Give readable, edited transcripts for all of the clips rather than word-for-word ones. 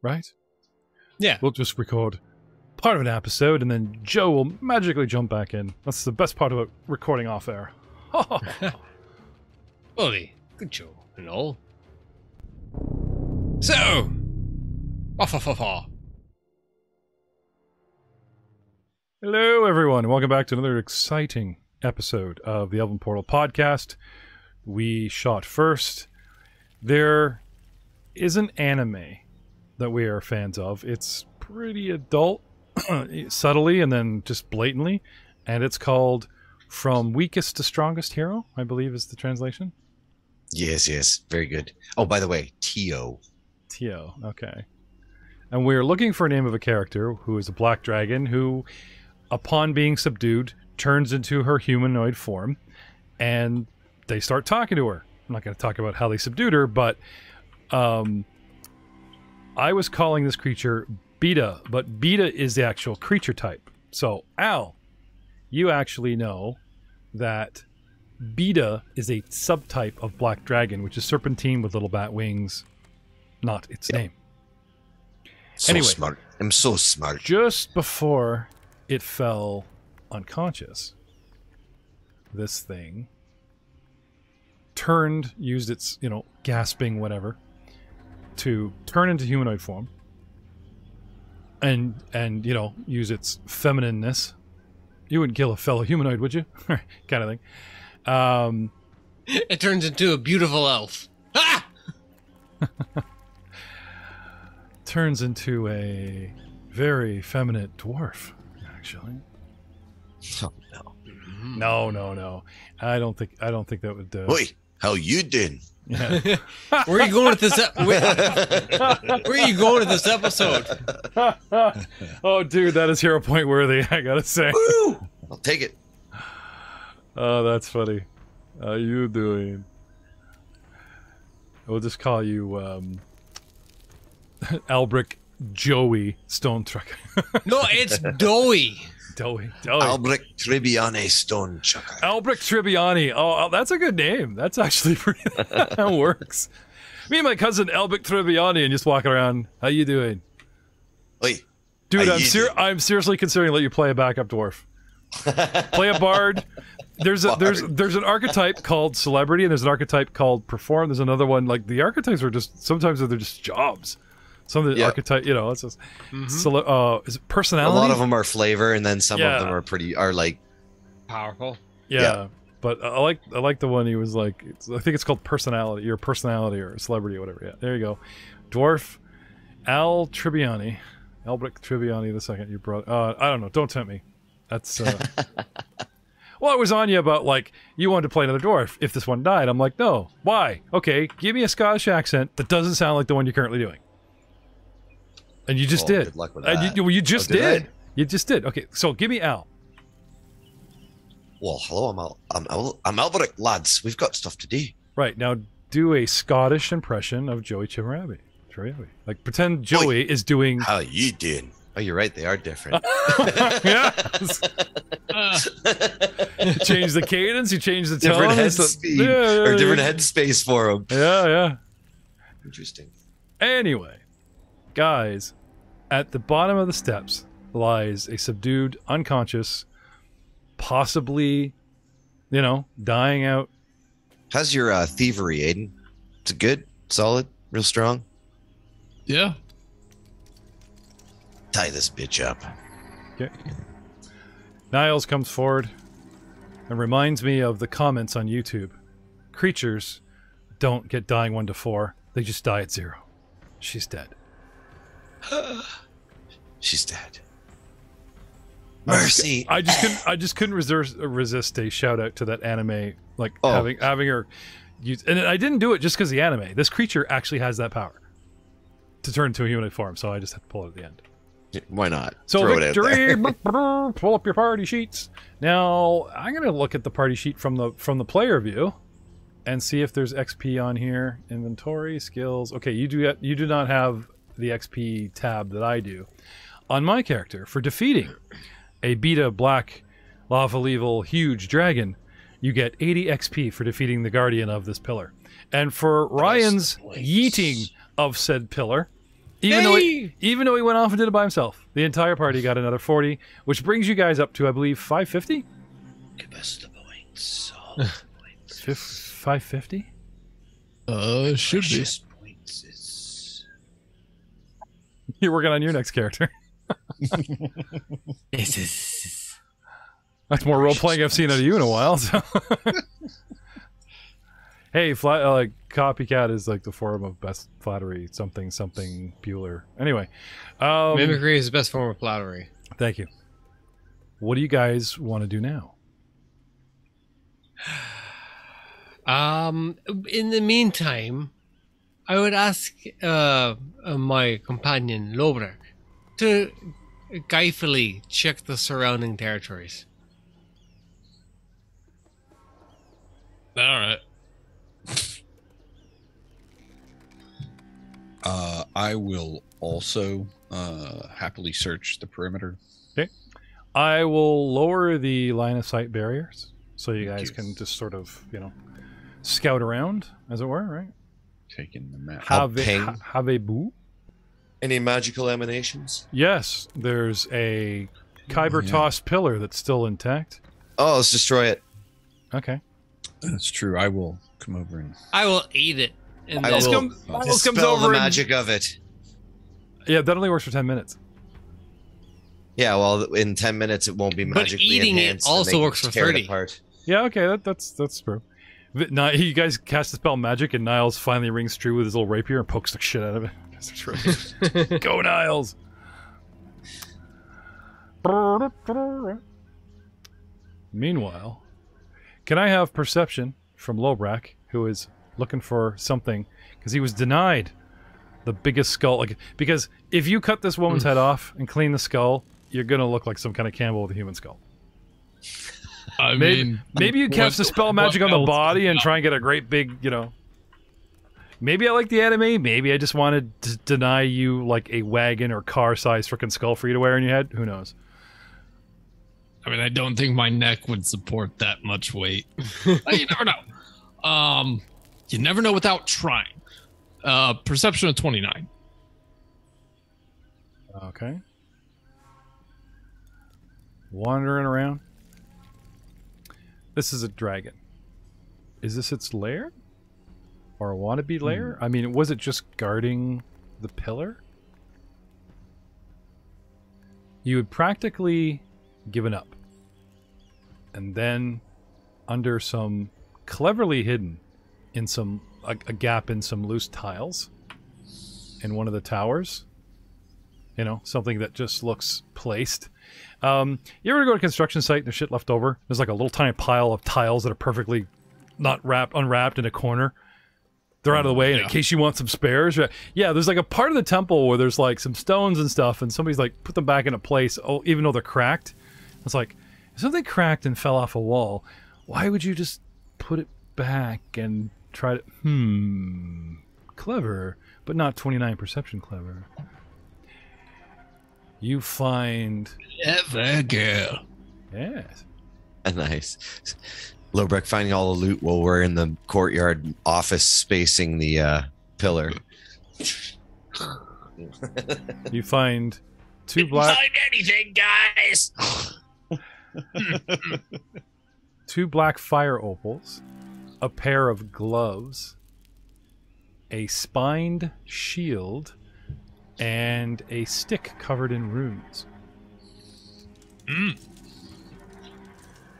right? Yeah. We'll just record part of an episode, and then Joe will magically jump back in. That's the best part about recording off air. Bully, good Joe and all. So, Hello, everyone, and welcome back to another exciting episode of the Elven Portal podcast. We shot first. There is an anime that we are fans of. It's pretty adult, subtly and then just blatantly, and it's called From Weakest to Strongest Hero, I believe is the translation. Yes, very good. Oh, by the way, T.O. T.O., okay. And we're looking for a name of a character who is a black dragon who, upon being subdued, turns into her humanoid form, and they start talking to her. I'm not going to talk about how they subdued her, but I was calling this creature Beta, but Beta is the actual creature type. So, Al, you actually know that Beta is a subtype of black dragon, which is serpentine with little bat wings, not its name. So anyway, smart. I'm so smart. Just before it fell unconscious, this thing used its, gasping whatever, to turn into humanoid form and use its feminineness. You wouldn't kill a fellow humanoid, would you? Kind of thing. it turns into a beautiful elf. Ah! Turns into a very effeminate dwarf, actually. Oh, no. No. I don't think that would. Oi, how you doing? Yeah. Where are you going with this? Where are you going with this episode? Oh, dude, that is hero point worthy. I gotta say. Woo! I'll take it. Oh, that's funny. How you doing? We'll just call you Albric Joey Stone Trucker. No, it's Doughy. Doey. Albric Tribbiani Stone Chucker. Albric Tribbiani. Oh, that's a good name. That's actually pretty. That works. Me and my cousin Albric Tribbiani, and just walking around. How you doing? Oi, Dude, how I'm seriously considering let you play a backup dwarf. Play a bard. There's an archetype called celebrity, and there's an archetype called perform. There's another one, like the archetypes are just sometimes they're just jobs. Some of the archetype, it's just is it personality? A lot of them are flavor, and then some of them are like Powerful. Yeah. But I like the one he was like. I think it's called personality, your personality or celebrity or whatever. Yeah, there you go. Dwarf Al Tribbiani, Albric Tribbiani. The second you brought, I don't know. Don't tempt me. That's. Well, it was on you about, like, you wanted to play another dwarf if this one died. I'm like, no. Why? Okay, give me a Scottish accent that doesn't sound like the one you're currently doing. And you just did. Good luck with that. You just did. You just did. Okay, so give me Al. Well, hello, I'm Alberic, lads. We've got stuff to do. Right, now do a Scottish impression of Joey Chimerabi. Like, pretend Joey is doing... How you doing? Oh, you're right. They are different. Yeah. You change the cadence. You change the tone. Different head speed or different headspace for them. Yeah. Interesting. Anyway, guys, at the bottom of the steps lies a subdued, unconscious, possibly, dying out. How's your thievery, Aiden? Is it good? Solid? Real strong? Yeah. Tie this bitch up. Okay. Niles comes forward and reminds me of the comments on YouTube. Creatures don't get dying 1 to 4. They just die at 0. She's dead. She's dead. Mercy. I just couldn't resist a shout out to that anime, like having her use, and I didn't do it just because the anime. This creature actually has that power to turn into a humanoid form, so I just had to pull it at the end. Why not? So Throw victory, it out there. pull up your party sheets. Now I'm gonna look at the party sheet from the player view, and see if there's XP on here. Inventory, skills. Okay, you do not have the XP tab that I do on my character for defeating a beta black lava level huge dragon. You get 80 XP for defeating the guardian of this pillar, and for Ryan's yeeting of said pillar, Even though he went off and did it by himself. The entire party got another 40, which brings you guys up to, I believe, 550? Give us the points. 550? Should be. Points. You're working on your next character. That's more role-playing I've seen out of you in a while. So. Hey, copycat is like the form of best flattery. Something Bueller. Anyway. Mimicry is the best form of flattery. Thank you. What do you guys want to do now? In the meantime, I would ask my companion Lobrak to guyfully check the surrounding territories. All right. I will also happily search the perimeter. Okay. I will lower the line of sight barriers so you guys can just sort of, scout around, as it were, right? Taking the map. Have a boo? Any magical emanations? Yes, there's a Kyber toss pillar that's still intact. Oh, let's destroy it. Okay. That's true. I will come over and... I will eat it. And I will dispel the magic of it. Yeah, that only works for 10 minutes. Yeah, well, in 10 minutes it won't be magically eating enhanced. It also works for 30. Yeah, okay, that's true. You guys cast the spell magic, and Niles finally rings true with his little rapier and pokes the shit out of it. Go, Niles! Meanwhile, can I have perception from Lobrak, who is looking for something, because he was denied the biggest skull. Because if you cut this woman's head off and clean the skull, you're gonna look like some kind of Campbell with a human skull. Maybe you cast the spell magic on the body and try and get a great big, Maybe I like the anime. Maybe I just wanted to deny you like a wagon or car-sized freaking skull for you to wear on your head. Who knows? I mean, I don't think my neck would support that much weight. You never know. You never know without trying. Perception of 29. Okay. Wandering around. This is a dragon. Is this its lair? Or a wannabe lair? I mean, was it just guarding the pillar? You had practically given up. And then, under some cleverly hidden in a gap in some loose tiles in one of the towers, something that just looks placed. You ever go to a construction site and there's shit left over? There's like a little tiny pile of tiles that are perfectly unwrapped in a corner. They're out of the way, and in case you want some spares. Yeah, there's like a part of the temple where there's like some stones and stuff, and somebody's like put them back into place, even though they're cracked. It's like, if something cracked and fell off a wall, why would you just put it back and try to... Clever, but not 29 perception clever. You find... Clever girl. Yes. Nice. Lobrak finding all the loot while we're in the courtyard office spacing the pillar. You find two black... Find anything, guys! Two black fire opals, a pair of gloves, a spined shield, and a stick covered in runes.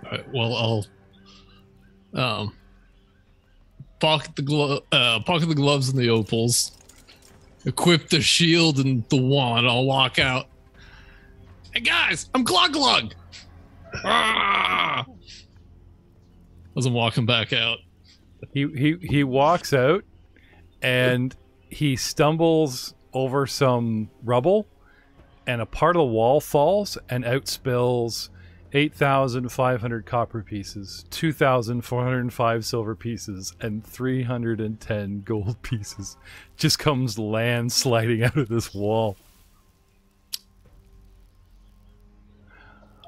Alright, well, I'll pocket the gloves and the opals, equip the shield and the wand. I'll walk out. Hey guys, I'm Glug Glug. As I'm walking back out. He walks out and he stumbles over some rubble, and a part of the wall falls and out spills 8,500 copper pieces, 2,405 silver pieces, and 310 gold pieces. Just comes landsliding out of this wall.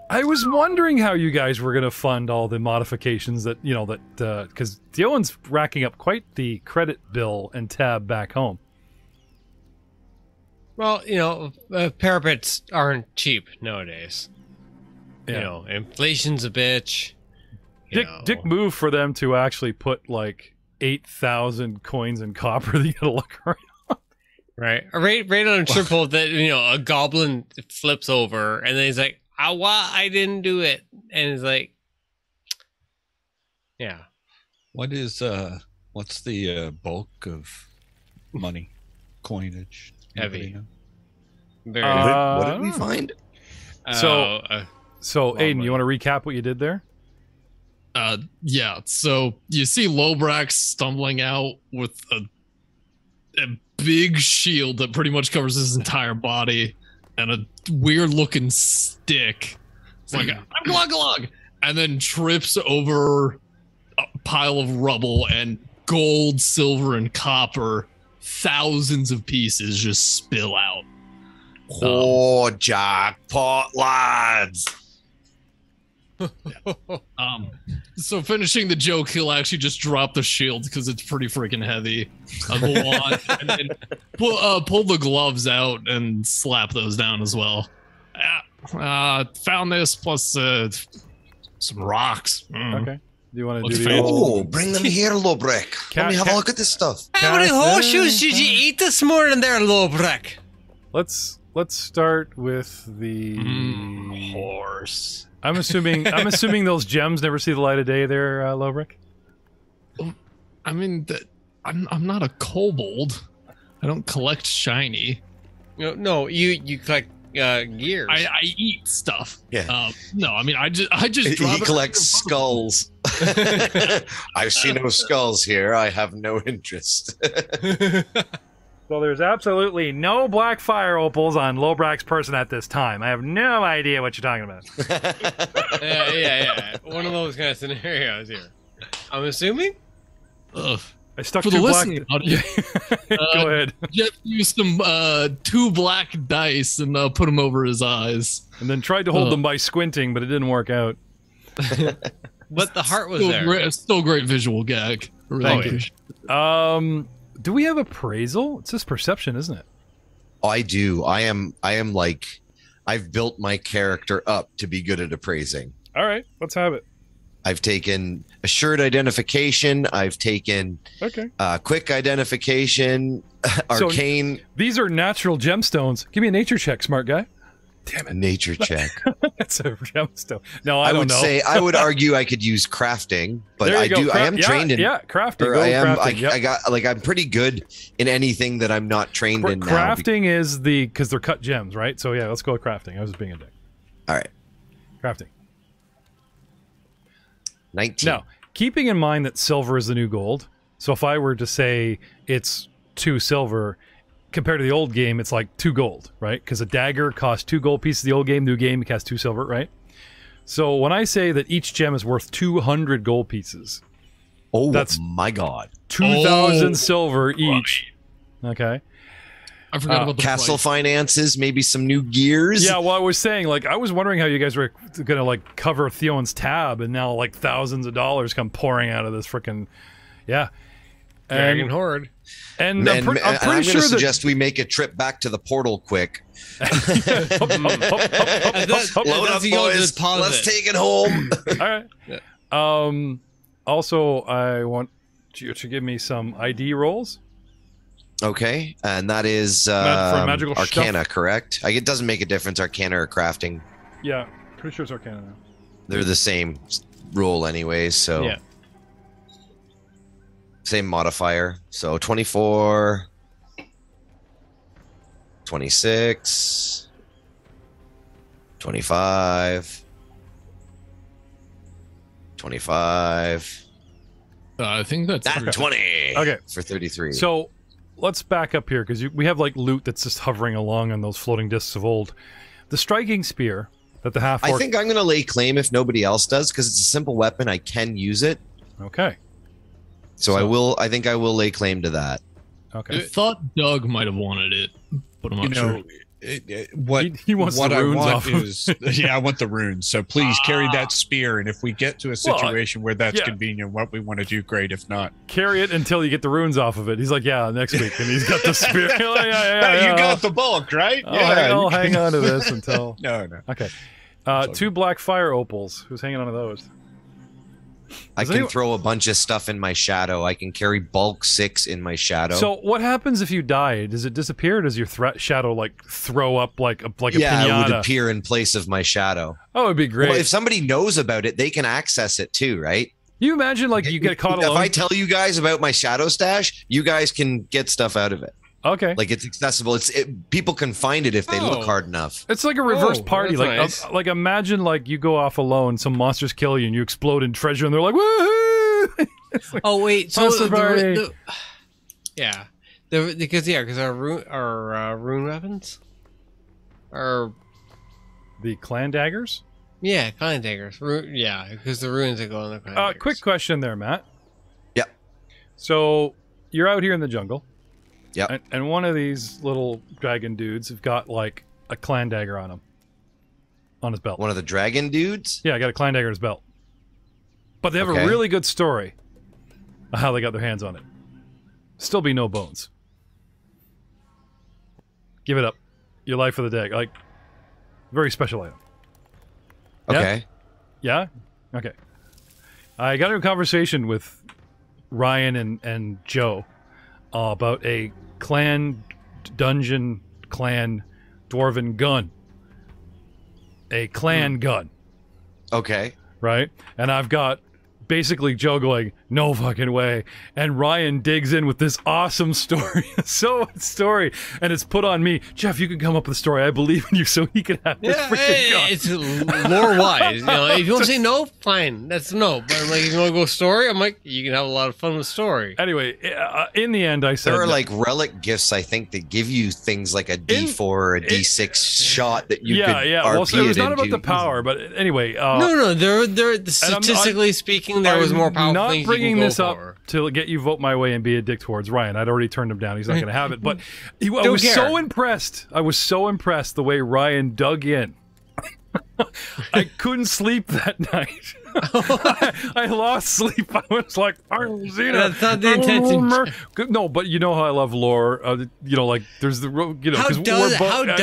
I was wondering how you guys were going to fund all the modifications that, because Dion's racking up quite the credit bill and tab back home. Well, parapets aren't cheap nowadays. Yeah. You know, inflation's a bitch. Dick move for them to actually put like 8,000 coins in copper. You gotta look around. Right. Right on a triple that, a goblin flips over and then he's like, I didn't do it. And he's like, yeah. What's the bulk of money? Coinage? Heavy. Very Uh, what did we find? So Aiden, money. you want to recap what you did there? Yeah. So you see Lobrak stumbling out with a big shield that pretty much covers his entire body and a weird looking stick. It's like, I'm glug, and then trips over a pile of rubble and gold, silver, and copper. Thousands of pieces just spill out. Oh, jackpot, lads! So finishing the joke, he'll actually just drop the shield because it's pretty freaking heavy. The wand, and then pull the gloves out and slap those down as well. Found this plus some rocks. Okay. Do you want to Looks do the fancy. old Oh, bring them here, Lobrek. Let me have a look at this stuff. How many horseshoes did you eat this morning there, Lobrak? Let's start with the Horse. I'm assuming those gems never see the light of day there, Lobrick. I mean, I'm not a kobold. I don't collect shiny. No, you collect gears. I eat stuff. Yeah. No, I mean I just He drop it collects skulls. I see no skulls here. I have no interest. So there's absolutely no black fire opals on Lobrak's person at this time. I have no idea what you're talking about. Yeah. One of those kind of scenarios here. I'm assuming. Ugh. I stuck For two the black. listening audience, Go ahead. Jeff used some 2 black dice and put them over his eyes. And then tried to hold them by squinting, but it didn't work out. But the heart was Still there. still great visual gag. I really Thank you. appreciate Do we have appraisal? It's just perception, isn't it? Oh, I do. I am like, I've built my character up to be good at appraising. All right, let's have it. I've taken assured identification. I've taken Okay. quick identification, So- arcane, These are natural gemstones. Give me a nature check, smart guy. Damn it. nature check. That's a gemstone. No, I I don't would know. say I would argue I could use crafting, but There you I go. do. I am trained in. crafting. Or Go I am. crafting. Yep. I got like I'm pretty good in anything that I'm not trained in now. Crafting is because they're cut gems, right? So yeah, let's go with crafting. I was just being a dick. All right, Crafting. 19. Now, keeping in mind that silver is the new gold, so if I were to say it's 2 silver, compared to the old game, it's like 2 gold, right? Because a dagger costs 2 gold pieces. The old game, new game, it costs 2 silver, right? So when I say that each gem is worth 200 gold pieces, Oh, that's- my God. 2,000 silver each. Okay. I forgot about the Castle price. finances, maybe some new gears. Yeah, well, I was saying, like, I was wondering how you guys were gonna like cover Theon's tab, and now like thousands of dollars come pouring out of this freaking, yeah. Dragon Horde. And I'm I'm pretty going sure to that suggest we make a trip back to the portal quick. That's Load up, the old boys. deposit. Let's take it home. All right. Also, I want you to give me some ID rolls. Okay, and that is For magical Arcana, stuff. correct? It doesn't make a difference, Arcana or crafting. Yeah, pretty sure it's Arcana now. They're the same roll anyways, so Yeah. same modifier. So 24, 26, 25, 25. I think that's That 20. Okay. For 33. So let's back up here because we have like loot that's just hovering along on those floating discs of old. The striking spear that the half I orc. think I'm going to lay claim if nobody else does because it's a simple weapon. I can use it. Okay. So I think I will lay claim to that. I Okay. thought Doug might have wanted it, but I'm not sure. He wants what the I runes want off of is I want the runes. So please carry that spear, and if we get to a situation where that's convenient, what we want to do, great. If not, carry it until you get the runes off of it. He's like, yeah, next week, and he's got the spear. You got the bulk, right? I'll hang on to this until. No. Okay. 2 black fire opals. Who's hanging on to those? I can throw a bunch of stuff in my shadow. I can carry bulk 6 in my shadow. So what happens if you die? Does it disappear? Or does your shadow like throw up like a pinata? Yeah, it would appear in place of my shadow. Oh, it'd be great. Well, if somebody knows about it, they can access it too, right? You imagine like you get caught alone. If I tell you guys about my shadow stash, you guys can get stuff out of it. Okay. Like it's accessible. People can find it if they look hard enough. It's like a reverse party. Like nice. like imagine like you go off alone, some monsters kill you, and you explode in treasure, and they're like, woohoo! Like, oh wait, so because our rune weapons are the clan daggers. Yeah, clan daggers. Yeah, because the runes that go on the clan daggers. Quick question there, Matt. Yeah. So you're out here in the jungle. Yeah. And one of these little dragon dudes have got like a clan dagger on him. On his belt. One of the dragon dudes? Yeah, got a clan dagger on his belt. But they have a really good story of how they got their hands on it. Still be no bones. Give it up. Your life for the dagger. Like, very special item. Okay. Yeah? Okay. I got into a conversation with Ryan and Joe about a clan dwarven gun. A clan gun. Okay. Right? And I've got basically Joe going, no fucking way. And Ryan digs in with this awesome story. Story. And it's put on me. Jeff, you can come up with a story. I believe in you, so he can have this freaking gun. It's lore-wise. You know, if you want to say no, fine. That's no. But I'm like, if you want to go story, I'm like, you can have a lot of fun with story. Anyway, in the end, I said... There are like relic gifts, I think, that give you things like a D4 or a D6 shot that you could RP well, so it was not into. about the power, but anyway... No, they're statistically speaking, there was more powerful not things bringing you can this go up for. to get you vote my way and be a dick towards Ryan. I'd already turned him down. He's not going to have it. But I was so impressed. I was so impressed the way Ryan dug in. I couldn't sleep that night. I lost sleep. I was like, That's not the intention. No, but you know how I love lore. You know, like there's the how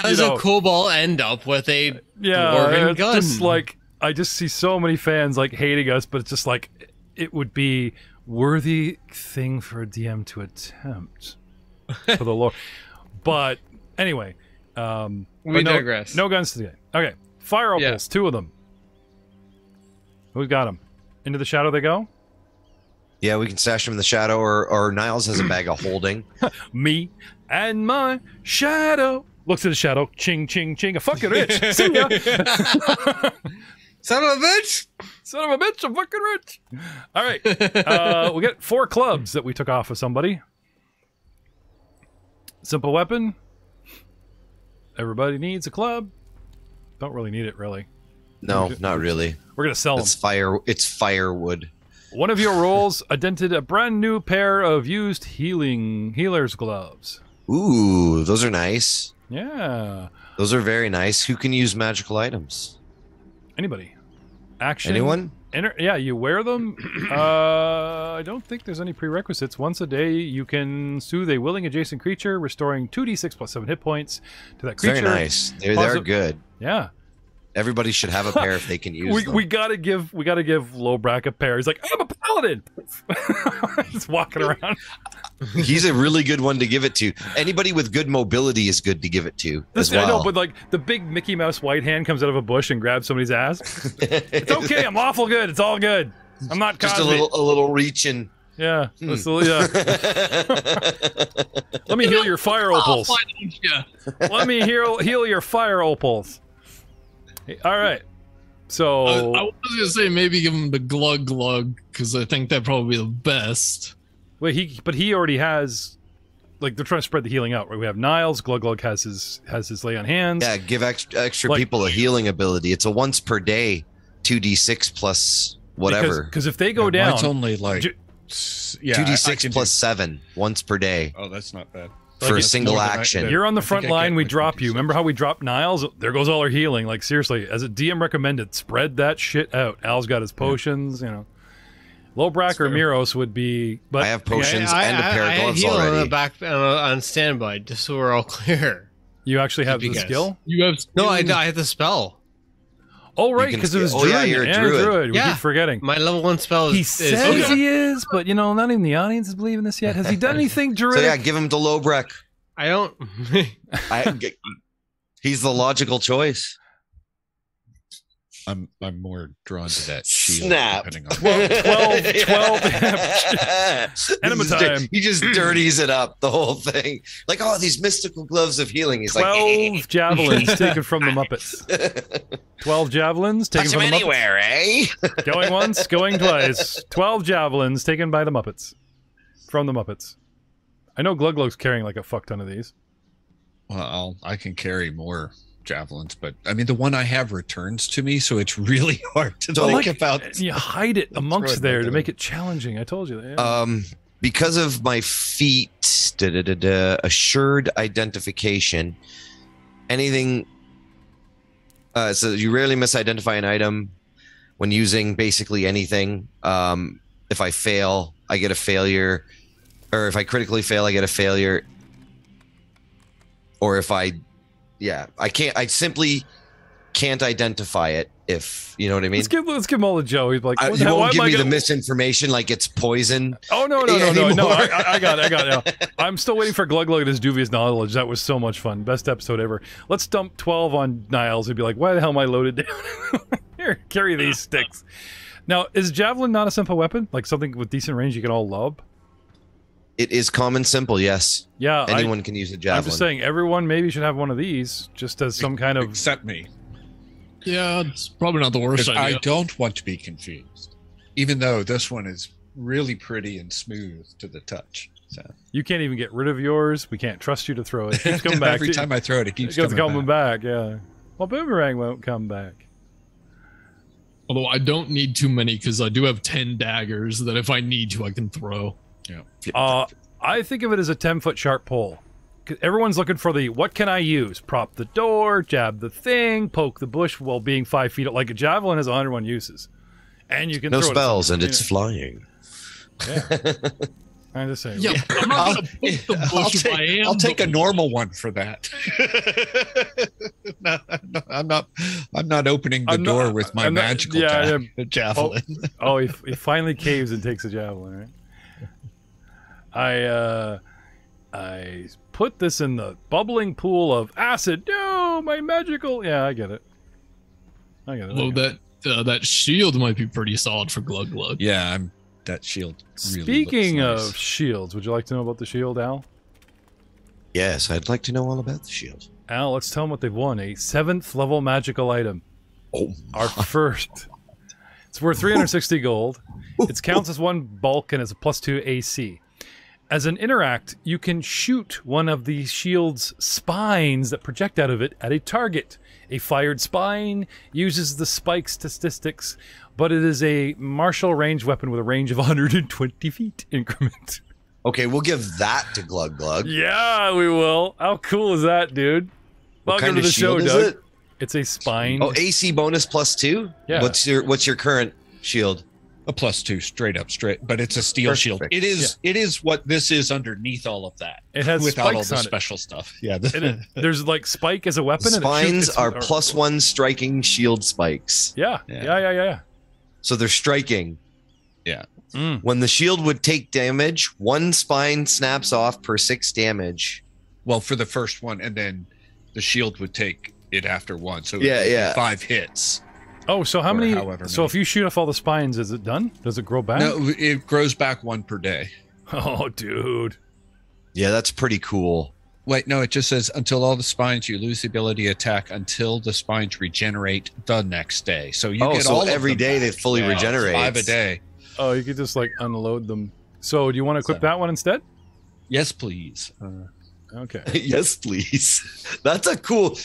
does a kobold end up with a dwarven gun? Just like I just see so many fans like hating us, but it's just like it would be worthy thing for a DM to attempt for the lore. But anyway, we digress. No guns today. Okay, fire opals, 2 of them. Who's got them? Into the shadow they go? Yeah, we can stash them in the shadow, or Niles has a bag of holding. Me and my shadow. Looks at the shadow. Ching, ching, ching. A fucking rich. See ya. Son of a bitch! Son of a bitch, I'm fucking rich. All right. We got 4 clubs that we took off of somebody. Simple weapon. Everybody needs a club. Don't really need it, really. No, not really. We're going to sell them. It's firewood. One of your rolls identified a brand new pair of used healer's gloves. Ooh, those are nice. Yeah. Those are very nice. Who can use magical items? Anybody. Action. Anyone? Yeah, you wear them. I don't think there's any prerequisites. Once a day, you can soothe a willing adjacent creature, restoring 2d6 plus 7 hit points to that creature. Very nice. They're good. Yeah. Everybody should have a pair if they can use them. We gotta give Lowbrack a pair. He's like, I'm a paladin. Just walking around. He's a really good one to give it to. Anybody with good mobility is good to give it to as well. I know, but like the big Mickey Mouse white hand comes out of a bush and grabs somebody's ass. It's okay. I'm awful good. It's all good. I'm not just a little reach and. Yeah. Yeah. Let me heal your fire opals. Let me heal your fire opals. All right. So I was gonna say maybe give him the glug because I think that'd probably be the best. Wait, he already has, like, they're trying to spread the healing out, right? We have Niles. Glug has his lay on hands. Yeah, give extra people a healing ability. It's a once per day, 2d6 plus whatever. Because if they go down, it's only like 2d6 plus 7 once per day. Oh, that's not bad. for a it's single more than action. I- You're on the I front think I line. get We what drop you you. said. Remember how we dropped Niles? There goes all our healing. Like seriously, as a DM recommended, spread that shit out. Al's got his potions. You know, Lobrak or Miros would be. But I have potions I and a pair I of had gloves heal on the already. back on standby, just so we're all clear. you actually have the Because- skill. You have No, I had the spell. Oh right, can because it was skill- druid. oh, yeah, you're a druid. We Yeah. keep forgetting. My level 1 spell He is says he is, but you know, not even the audience is believing this yet. Has he done anything So druidic? yeah, give him to Lobrek. I don't. He's the logical choice. I'm more drawn to that shield. Snap. Depending on 12 Enema time. He just dirties it up, the whole thing. Like, oh, these mystical gloves of healing. He's 12 javelins taken from the Muppets. 12 javelins taken Touch him from the anywhere, eh? Muppets. Going once, going twice. 12 javelins taken by the Muppets. From the Muppets. I know Gluglug's carrying like a fuck ton of these. Well, I can carry more javelins, but I mean, the one I have returns to me, so it's really hard to think about. You hide it amongst it there back to in. make it challenging. I told you that. Yeah. Because of my feat, assured identification, anything. So you rarely misidentify an item when using basically anything. If I fail, I get a failure, or if I critically fail, I get a failure. Or if I simply can't identify it. If you know what I mean. Let's give him all to Joe. He's like, what the You hell? Why won't am give I me the gonna- misinformation like it's poison. Oh no! I got it. Yeah. I'm still waiting for Gluglug and his dubious knowledge. That was so much fun. Best episode ever. Let's dump 12 on Niles. He'd be like, "Why the hell am I loaded down?" Here, carry these sticks. Now, is javelin not a simple weapon? Like something with decent range you can all lob? It is common, simple. Yes. Yeah. Anyone can use a javelin. I'm just saying, everyone maybe should have one of these, just as some kind of. Except me. Yeah, it's probably not the worst 'Cause idea. I don't want to be confused, even though this one is really pretty and smooth to the touch. So You can't even get rid of yours. We can't trust you to throw it. It keeps coming back. every time I throw it, it keeps It's coming back. back. Yeah. Well, boomerang won't come back. Although I don't need too many because I do have 10 daggers that if I need to, I can throw. I think of it as a 10-foot sharp pole. 'Cause everyone's looking for the, what can I use? Prop the door, jab the thing, poke the bush while being 5 feet. Like a javelin has 101 uses. And you can No throw spells, it. and it's flying. Yeah. I'm just saying. Yeah, I'm not going to poke the bush if I am. I'll take a but- normal one for that. No, I'm not opening the I'm not- door with my I'm not- magical yeah, javelin. Oh, he finally caves and takes a javelin, right? I put this in the bubbling pool of acid. No, my magical. Yeah, I get it. Although that shield might be pretty solid for Gluglug. Yeah, that shield. Really Speaking looks of nice. shields, would you like to know about the shield, Al? Yes, I'd like to know all about the shield. Al, let's tell them what they've won. A 7th level magical item. Oh, Our first. It's worth 360 gold. It counts as one bulk and is a +2 AC. As an interact, you can shoot one of the shield's spines that project out of it at a target. A fired spine uses the spike statistics, but it is a martial range weapon with a range of 120 feet increment. okay, we'll give that to Glug Glug. Yeah, we will. How cool is that, dude? What Welcome kind to of the show, shield is Doug. it? It's a spine. Oh, AC bonus +2. Yeah. What's your current shield? A +2, straight, but it's a steel shield. Perfect. It is what this is underneath all of that. It has without all spikes the on it. special stuff. Yeah, There's like spike as a weapon. Spines and are +1 striking shield spikes. Yeah. So they're striking. yeah. When the shield would take damage, one spine snaps off per 6 damage. Well, for the first one, and then the shield would take it after one. So Yeah, yeah. 5 hits. Oh, so how Or many? however So many. if you shoot off all the spines, is it done? Does it grow back? No, it grows back 1 per day. Oh, dude. Yeah, that's pretty cool. Wait, no, it just says until all the spines, you lose the ability to attack until the spines regenerate the next day. So you get so all of every them day back. they fully Yeah, it's regenerate. 5 a day. Oh, you could just like unload them. So do you want to equip So- that one instead? Yes, please. Okay. Yes, please. That's a cool.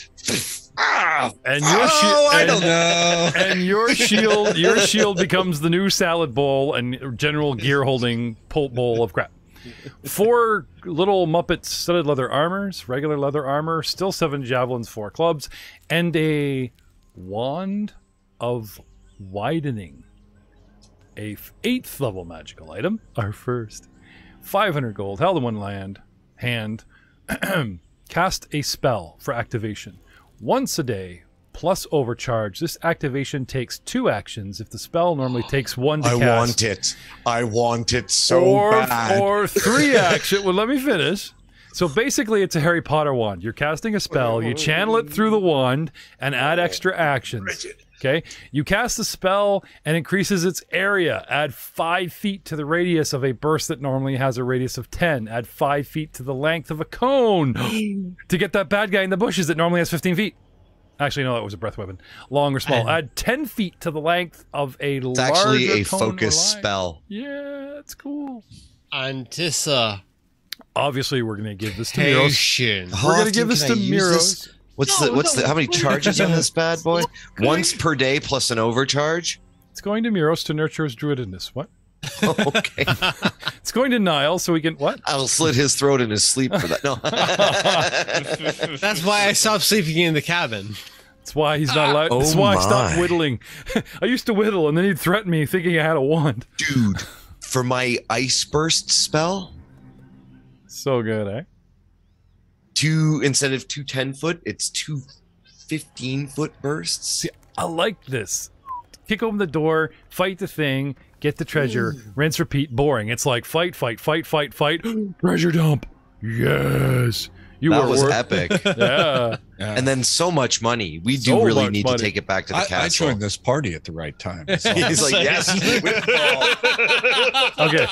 And your I don't know. And your shield becomes the new salad bowl and general gear holding bowl of crap. 4 little Muppet studded leather armors, regular leather armor, still 7 javelins, 4 clubs, and a wand of widening. A 8th level magical item, our first. 500 gold, held in one hand. Cast a spell for activation. Once a day, plus overcharge. This activation takes 2 actions if the spell normally takes 1 to cast. I want it so bad. Or 3 action. Well, let me finish. So basically, it's a Harry Potter wand. You're casting a spell, you channel it through the wand, and add extra actions. Okay? You cast the spell and increases its area. Add 5 feet to the radius of a burst that normally has a radius of 10. Add 5 feet to the length of a cone to get that bad guy in the bushes that normally has 15 feet. Actually, no, that was a breath weapon. Long or small. Add 10 feet to the length of a larger cone. It's actually a focus spell. Yeah, that's cool. Antissa. Obviously, we're going to give this to Miros. How We're going to often give this can I to use Miros. this? What's the how many charges on this bad boy? Once per day plus an overcharge? It's going to Miros to nurture his druidiness. What? Okay. It's going to Niall so we can... What? I'll slit his throat in his sleep for that. No. That's why I stopped sleeping in the cabin. That's why he's not allowed... That's why I stopped whittling. I used to whittle, and then he'd threaten me thinking I had a wand. Dude, for my ice burst spell... So good, eh? Instead of 2 10-foot, it's 2 15-foot bursts. See, I like this. Kick open the door, fight the thing, get the treasure, rinse, repeat, boring. It's like fight, treasure dump. Yes. That was epic. Yeah. And then so much money. We So do really much need money. to take it back to the I castle. joined this party at the right time. That's all. He's like, yes. Okay.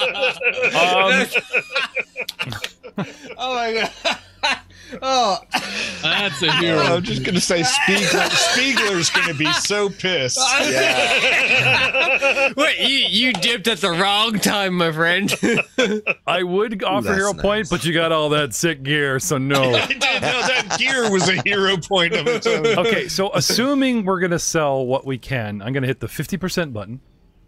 Oh my god. Oh. That's a hero. I'm just going to say Spiegler's going to be so pissed. Yeah. Wait, you dipped at the wrong time, my friend. I would offer that's hero nice. point, but you got all that sick gear, so no. I didn't know that gear was a hero point of its own. Okay, so assuming we're going to sell what we can, I'm going to hit the 50% button.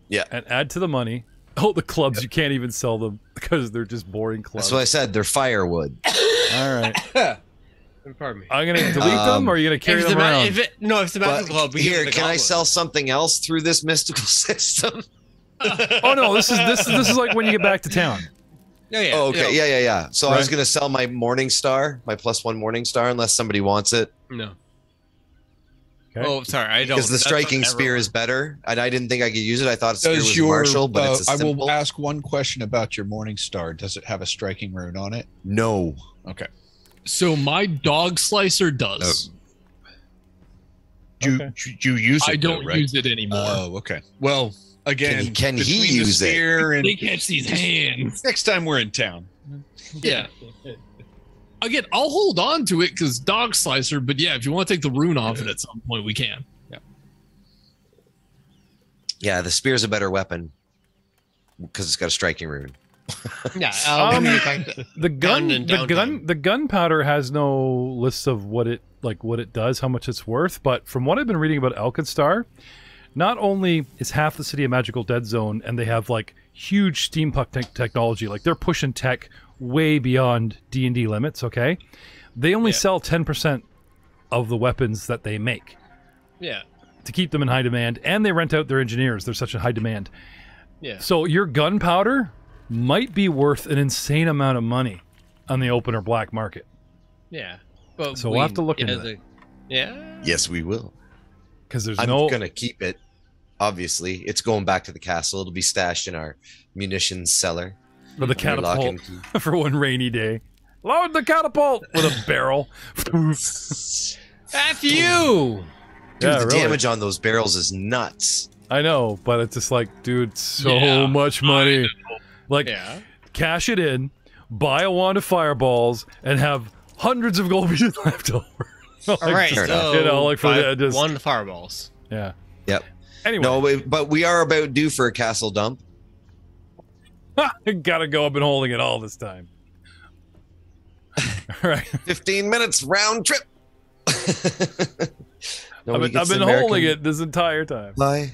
Yeah. And add to the money. Oh, the clubs, you can't even sell them because they're just boring clubs. That's what I said. They're firewood. All right. Pardon me. I'm going to delete them, or are you going to carry them around? If it's the But magic club, we here, give it the can I goblet. sell something else through this mystical system? Oh, no, this is like when you get back to town. Oh, yeah. Oh, okay. No. Yeah. So I was Right. going to sell my Morning Star, my +1 Morning Star, unless somebody wants it. No. Okay. Oh, sorry, I don't. Because the That's striking what spear is better. And I didn't think I could use it. I thought spear Does was your martial, but it's a I simple. will ask one question about your Morning Star. Does it have a striking rune on it? No. Okay. So my dog slicer does. Do Okay. you use it? I don't though, right? use it anymore. Oh, okay. Well, again, Can he between the use it? spear and they catch these hands. next time we're in town. Yeah. Again, I'll hold on to it because dog slicer. But yeah, if you want to take the rune off it at some point, we can. Yeah, the spear's a better weapon because it's got a striking rune. Yeah. The gun, and the downtime. the gunpowder has no lists of what it does, how much it's worth. But from what I've been reading about Alkenstar, not only is half the city a magical dead zone, and they have like huge steampunk technology, like they're pushing tech way beyond D&D limits. Okay, they only sell 10% of the weapons that they make Yeah. to keep them in high demand, and they rent out their engineers. They're such a high demand. Yeah. So your gunpowder might be worth an insane amount of money on the open or black market. Yeah. But So we'll have to look into that. Yeah. Yes, we will. Because there's I'm no... going to keep it. Obviously, it's going back to the castle. It'll be stashed in our munitions cellar. For the Under lock catapult and key. for one rainy day. Load the catapult with a barrel. F you. Dude, Yeah, the really. damage on those barrels is nuts. I know, but it's just like, dude, so Yeah, much money. Like, Yeah. cash it in, buy a wand of fireballs, and have hundreds of gold pieces left over. Like, All right. Fair So enough. You know, like for the- just- one fireballs. Yeah. Yep. Anyway, No, but we are about due for a castle dump. gotta go. I've been holding it all this time. All right. 15 minutes round trip. I've been holding it this entire time. Lie.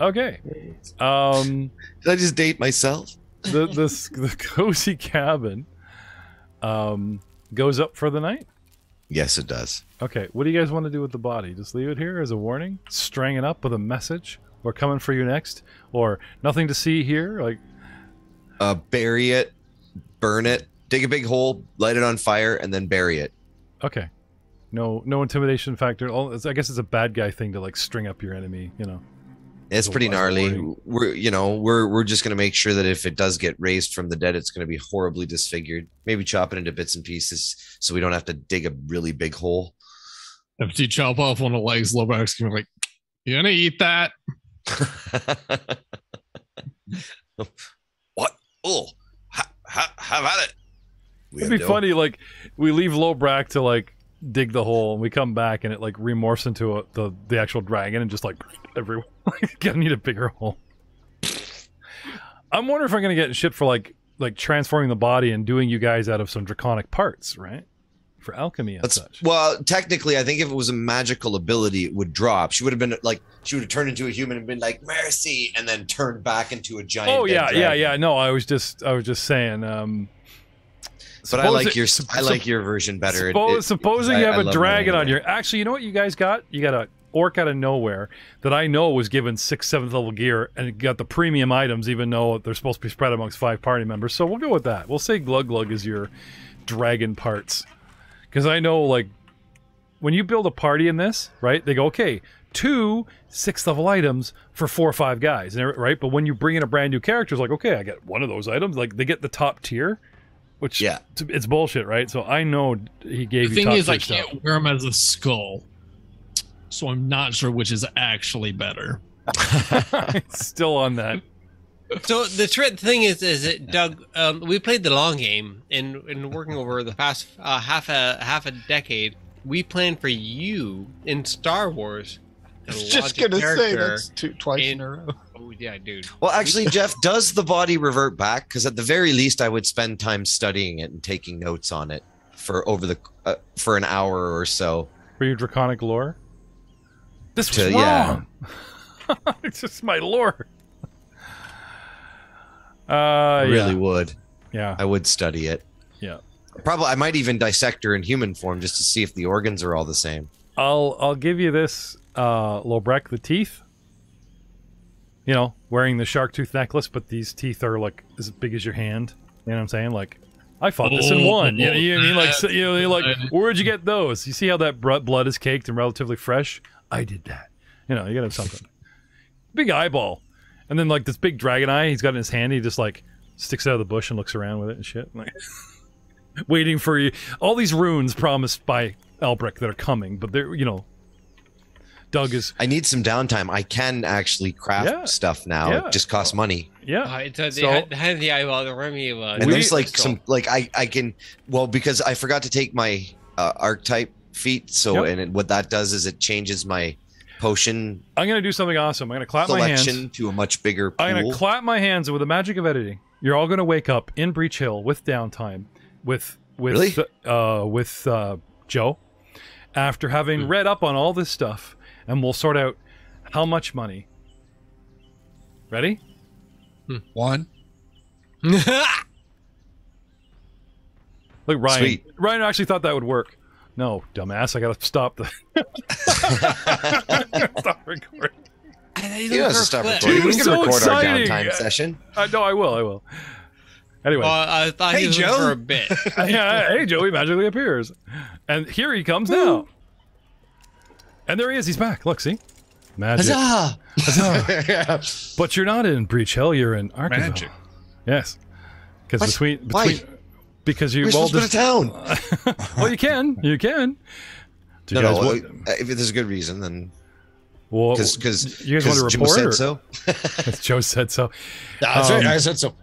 Okay. Did I just date myself? the cozy cabin goes up for the night. Yes, it does. Okay, what do you guys want to do with the body? Just leave it here as a warning? String it up with a message? We're coming for you next? Or nothing to see here? Like, bury it, burn it, dig a big hole, light it on fire, and then bury it. okay. No intimidation factor. I guess it's a bad guy thing to like string up your enemy, you know. It's pretty As a gnarly. warning. We're just gonna make sure that if it does get raised from the dead, it's gonna be horribly disfigured. Maybe chop it into bits and pieces so we don't have to dig a really big hole. If you chop off one of the legs, Lobach's gonna be like, "You gonna eat that?" What? Oh, have at it. It'd be funny, like, we leave Lobrak to like dig the hole and we come back and it like remorphs into the actual dragon and just like everyone gonna need a bigger hole. I'm wondering if I'm gonna get shit for like transforming the body and doing you guys out of some draconic parts, right? For alchemy and such. Well, technically, I think if it was a magical ability, it would drop. She would have been like, she would have turned into a human and been like, mercy, and then turned back into a giant. Oh dead yeah. dragon. No, I was just saying. But I like your version better. Supposing you have a love dragon it on your. Actually, you know what you guys got? You got a orc out of nowhere that I know was given 6th, 7th level gear and got the premium items, even though they're supposed to be spread amongst 5 party members. So we'll go with that. We'll say Glug Glug is your dragon parts. Because I know, like, when you build a party in this, right, they go, okay, 2 6th level items for 4 or 5 guys, right? But when you bring in a brand new character, it's like, okay, I get one of those items. Like, they get the top tier, which, it's bullshit, right? So I know he gave you top tier stuff. The thing is, I can't wear him as a skull. So I'm not sure which is actually better. Still on that. So the thing is that Doug, we played the long game in working over the past half a decade. We planned for you in Star Wars. I was just gonna say that's twice in a row. Oh yeah, dude. Well, actually, Jeff, does the body revert back? Because at the very least, I would spend time studying it and taking notes on it for an hour or so. For your draconic lore. This was wrong. Yeah. It's just my lore. Really would. Yeah. I would study it. Yeah. Probably I might even dissect her in human form just to see if the organs are all the same. I'll give you this, Lobrecht, the teeth. You know, wearing the shark tooth necklace, but these teeth are like as big as your hand. You know what I'm saying? Like, I fought this in one. You know what I mean? Like, so, you know, you're like, where'd you get those? You see how that blood is caked and relatively fresh? I did that. You know, you gotta have something. Big eyeball. And then, like, this big dragon eye he's got in his hand, he just, like, sticks out of the bush and looks around with it and shit. Like, waiting for you. All these runes promised by Albrecht that are coming, but they're, you know, Doug is... I need some downtime. I can actually craft stuff now. Yeah. It just costs money. Yeah. The eyeball, the Remy was. And there's, like, some... Like, I can... Well, because I forgot to take my archetype feat, so... Yep. And what that does is it changes my... potion. I'm gonna do something awesome. I'm gonna clap my hands to a much bigger pool. I'm gonna clap my hands, and with the magic of editing, you're all gonna wake up in Breach Hill with downtime, with Joe, after having read up on all this stuff, and we'll sort out how much money. Ready? 1. Look, Ryan. Sweet. Ryan actually thought that would work. No, dumbass, I gotta stop the... Stop recording. He has to stop recording. We can so record exciting. our downtime session. No, I will. Anyway. I thought he was Joe. for a bit. Yeah, hey, Joey magically appears. And here he comes now. And there he is, he's back. Look, see? Magic. Huzzah! Huzzah. But you're not in Breach Hill, you're in Arkansas. Magic. Yes. Because Why? Because you... We're supposed to go to town. Well, you can. Do you No, guys if there's a good reason, then... Well, Because you guys want to Joe report? said so. Joe said so. That's right. I said so.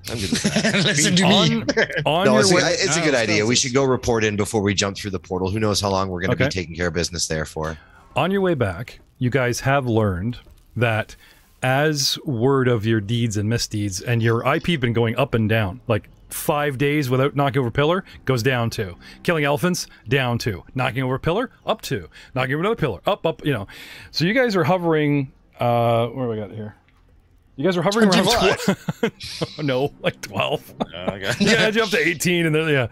I'm good with that. Listen to me. On No, your way... it's a good idea. We should go report in before we jump through the portal. Who knows how long we're going to be taking care of business there for. On your way back, you guys have learned that as word of your deeds and misdeeds, and your IP been going up and down, like 5 days without knocking over a pillar, goes down 2. Killing elephants, down 2. Knocking over a pillar, up 2. Knocking over another pillar, up, you know. So you guys are hovering, what do I got here? You guys were hovering around 25. no, like 12. Okay. Yeah, you up to 18 and then yeah.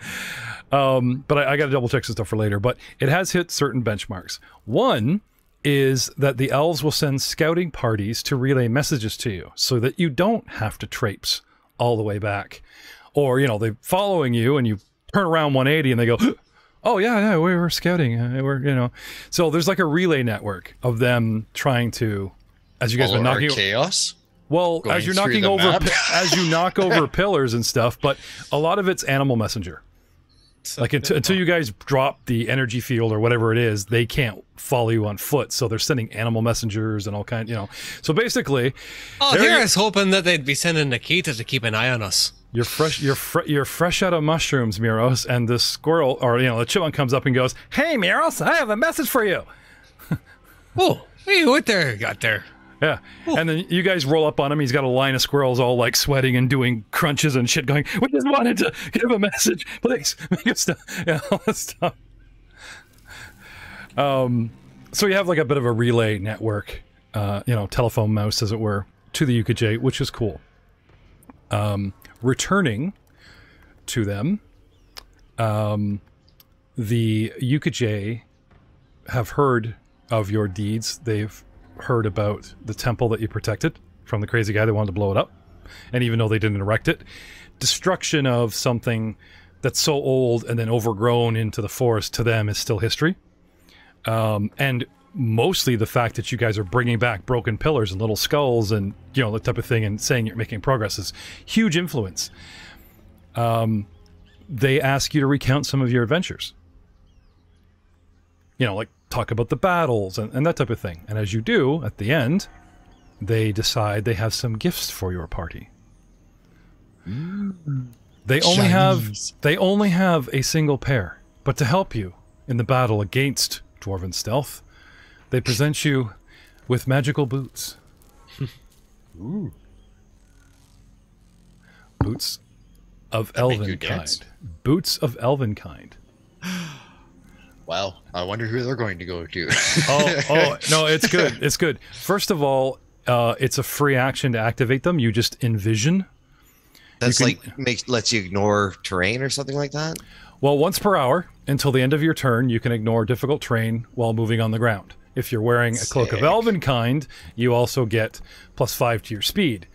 But I got to double check some stuff for later. But it has hit certain benchmarks. One is that the elves will send scouting parties to relay messages to you so that you don't have to traipse all the way back. Or, they're following you and you turn around 180 and they go, oh, yeah, we were scouting. So there's like a relay network of them trying to, as you guys are knocking chaos. Well, Going as you're through knocking the over, map. as you knock over pillars and stuff, but a lot of it's animal messenger. Like until you guys drop the energy field or whatever it is, they can't follow you on foot. So they're sending animal messengers and all kinds. So basically, here I was hoping that they'd be sending Nikita to keep an eye on us. You're fresh out of mushrooms, Miros, and the squirrel or the chipmunk comes up and goes, "Hey, Miros, I have a message for you." Oh, hey, what there got there? Yeah, and then you guys roll up on him. He's got a line of squirrels all like sweating and doing crunches and shit going, we just wanted to give a message, please. Yeah, all that stuff. So you have like a bit of a relay network, telephone mouse, as it were, to the UKJ, which is cool. Returning to them, the UKJ have heard of your deeds. They've heard about the temple that you protected from the crazy guy that wanted to blow it up, and even though they didn't erect it, destruction of something that's so old and then overgrown into the forest to them is still history. And mostly the fact that you guys are bringing back broken pillars and little skulls and that type of thing and saying you're making progress is huge influence. They ask you to recount some of your adventures, like talk about the battles and that type of thing. And as you do, at the end, they decide they have some gifts for your party. They only have a single pair, but to help you in the battle against Dwarven stealth, they present you with magical boots. Ooh. Boots of elven kind. Boots of elven kind. Wow, I wonder who they're going to go to. oh, no, it's good. It's good. First of all, it's a free action to activate them. You just envision. That's lets you ignore terrain or something like that? Well, once per hour, until the end of your turn, you can ignore difficult terrain while moving on the ground. If you're wearing a cloak of elven kind, you also get +5 to your speed,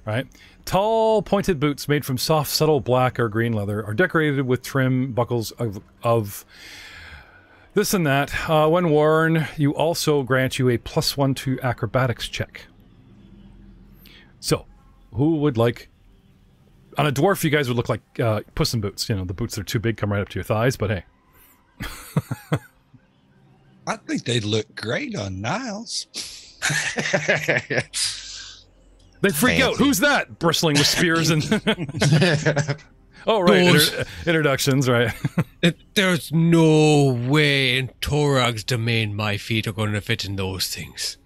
right? Tall, pointed boots made from soft, subtle black or green leather are decorated with trim buckles of this and that. When worn, you also grant you a +1 to acrobatics check. So, who would like... On a dwarf, you guys would look like Puss in Boots. The boots that are too big come right up to your thighs, but hey. I think they'd look great on Niles. They freak out. Who's that? Bristling with spears and... Oh, right. Introductions, right. There's no way in Torag's domain my feet are going to fit in those things.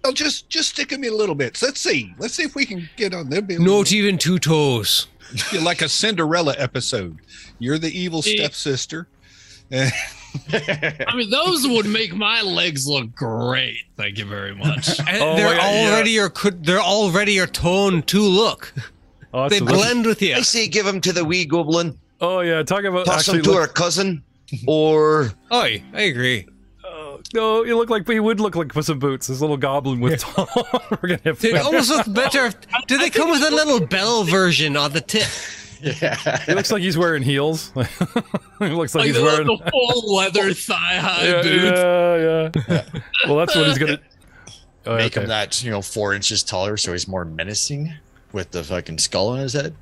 Well, just stick them in a little bit. So let's see if we can get on them. Not even 2 toes. Like a Cinderella episode. You're the evil stepsister. I mean, those would make my legs look great. Thank you very much. And they're already your tone to look. Oh, they blend with you. I say give them to the wee goblin. Oh yeah, talk about toss them to her cousin, or I agree. No, he would look like Puss in Boots. This little goblin with tall. We're gonna have they almost look better. Do they come with a little bell version on the tip? Yeah, he looks like he's wearing heels. He looks like he's wearing the full leather thigh-high boots. Yeah. Well, that's what he's gonna make him that 4 inches taller, so he's more menacing with the fucking skull on his head.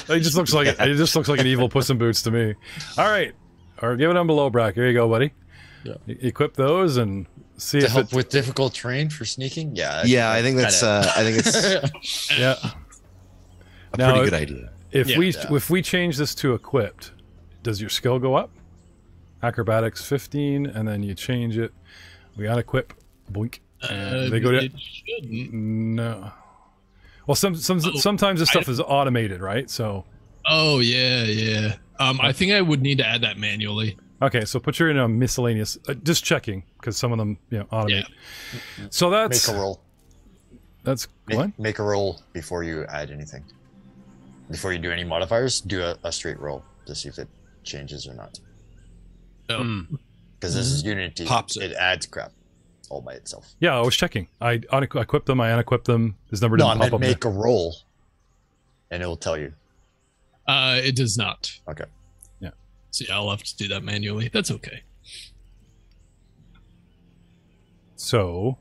He just looks like an evil Puss in Boots to me. All right, or give it on below bracket. Here you go, buddy. Yeah. Equip those and see to if help with difficult terrain for sneaking. Yeah. I think that's. I think it's. Yeah. A pretty good idea. If we change this to equipped, does your skill go up? Acrobatics 15, and then you change it. We unequip, boink, and they go to. No. Well, sometimes this stuff is automated, right? So. Oh yeah. I think I would need to add that manually. Okay, so put your in a miscellaneous. Just checking because some of them automate. Yeah. So that's make a roll. That's what? Make a roll before you add anything. Before you do any modifiers, do a straight roll to see if it changes or not. Because this is Unity. Pops it adds crap all by itself. Yeah, I was checking. I equipped them. I unequipped them. His number No, didn't I pop meant up. make a roll, and it will tell you. It does not. Okay. So yeah, I'll have to do that manually. That's okay. So,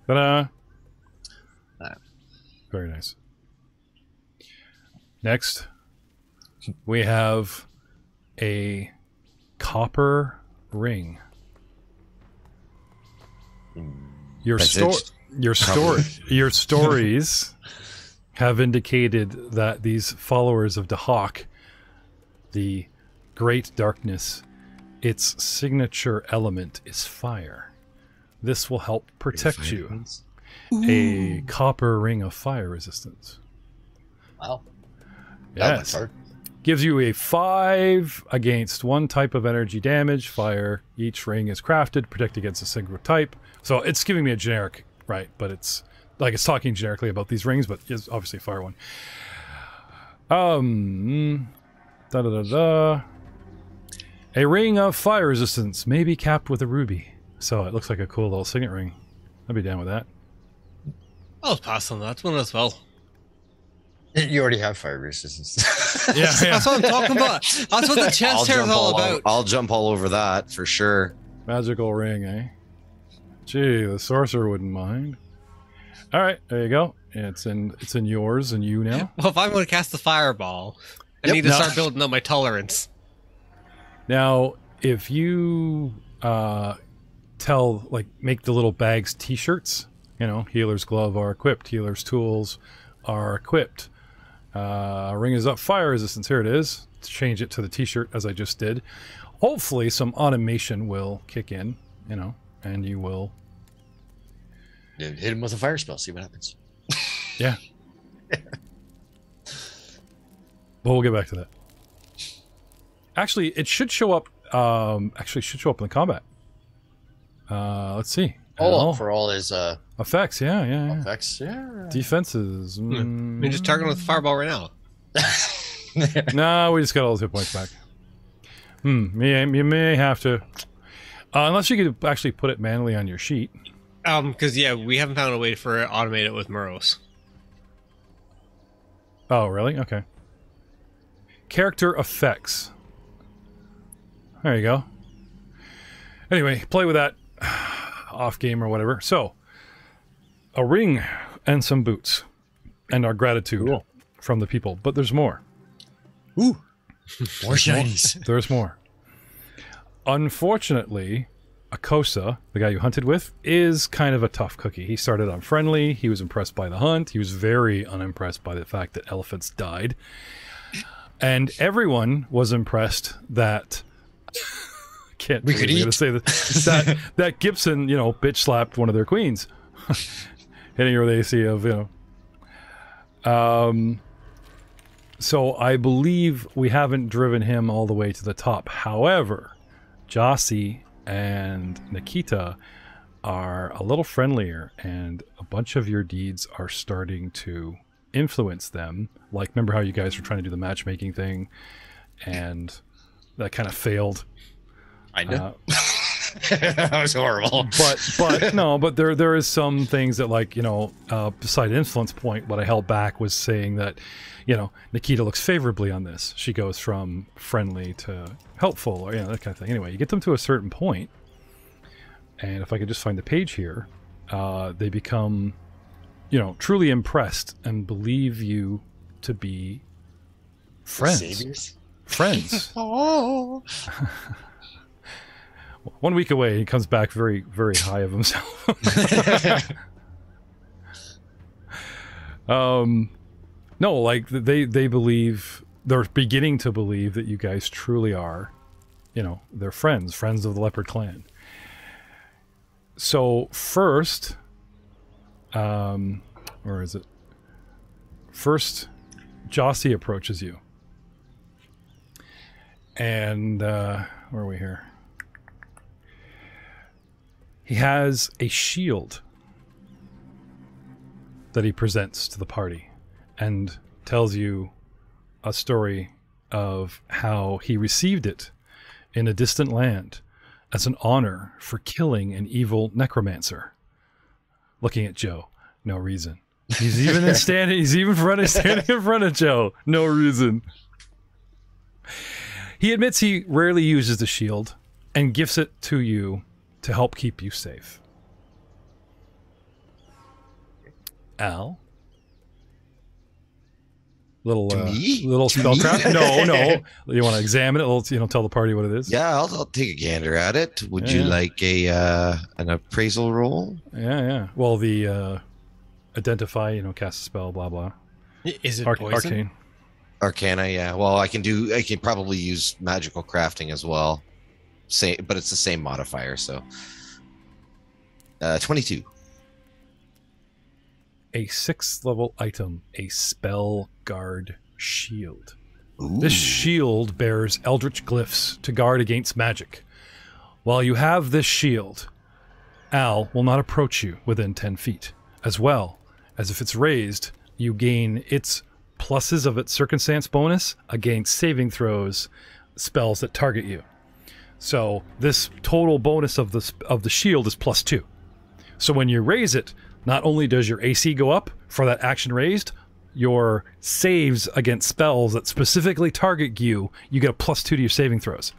ta-da! Very nice. Next, we have a copper ring. Your That's your stories have indicated that these followers of Dahak, the Great Darkness, its signature element is fire. This will help protect you. A copper ring of fire resistance. Wow. That looks Yes. hard. Gives you a 5 against one type of energy damage, fire. Each ring is crafted, protect against a single type. So it's giving me a generic, right? But it's like it's talking generically about these rings, but it's obviously a fire one. A ring of fire resistance may be capped with a ruby. So it looks like a cool little signet ring. I'd be down with that. I'll pass on that one as well. You already have fire resistance. Yeah, That's what I'm talking about. That's what the chest hair is all about. I'll jump all over that for sure. Magical ring, eh? Gee, the sorcerer wouldn't mind. All right, there you go. It's in yours and you now. Well, if I'm going to cast the fireball, I need to start building up my tolerance. Now, if you make the little bags t-shirts, healer's glove are equipped, healer's tools are equipped. Ring is up, fire resistance, here it is. Let's change it to the t-shirt as I just did. Hopefully some automation will kick in, and you will... Yeah, hit him with a fire spell, see what happens. Yeah. But we'll get back to that. Actually, it should show up. In the combat. Let's see. For all his Effects. Yeah. effects. Yeah. Defenses. I mean, just target with the fireball right now. No, we just got all those hit points back. You may have to, unless you could actually put it manually on your sheet. Because we haven't found a way for it automate it with Muros. Oh, really? Okay. Character effects. There you go. Anyway, play with that off game or whatever. So, a ring and some boots, and our gratitude from the people. But there's more. Ooh, more shinies. There's more. Unfortunately, Akosa, the guy you hunted with, is kind of a tough cookie. He started on friendly. He was impressed by the hunt. He was very unimpressed by the fact that elephants died. And everyone was impressed that... can't we could eat. Say that Gibson, bitch slapped one of their queens, hitting her with AC of, So I believe we haven't driven him all the way to the top. However, Jossie and Nikita are a little friendlier, and a bunch of your deeds are starting to influence them. Like, remember how you guys were trying to do the matchmaking thing, and that kind of failed. I know. That was horrible. But there is some things that, like, beside influence point, what I held back was saying that, Nikita looks favorably on this. She goes from friendly to helpful, or that kind of thing. Anyway, you get them to a certain point, and if I could just find the page here, they become, truly impressed and believe you to be friends. Saviors? Friends. Oh. 1 week away, he comes back very, very high of himself. No, like they believe, they're beginning to believe that you guys truly are, they're friends of the Leopard Clan. So first, where is it? First, Jossie approaches you, and where are we here? He has a shield that he presents to the party and tells you a story of how he received it in a distant land as an honor for killing an evil necromancer. Looking at Joe, no reason. He's even standing in front of Joe, no reason. He admits he rarely uses the shield and gifts it to you to help keep you safe. Al? Little spellcraft? No. You want to examine it? Tell the party what it is? Yeah, I'll take a gander at it. Would you like an appraisal roll? Yeah. Well, the identify, cast a spell, blah blah. Is it poison? Arcane? Arcana, yeah. Well, I can probably use magical crafting as well. But it's the same modifier, so 22. A 6th level item, a spell guard shield. Ooh. This shield bears eldritch glyphs to guard against magic. While you have this shield, Al will not approach you within 10 feet. As well as if it's raised, you gain its pluses of its circumstance bonus against saving throws, spells that target you. So this total bonus of the shield is +2. So when you raise it, not only does your AC go up for that action raised, your saves against spells that specifically target you, you get a +2 to your saving throws.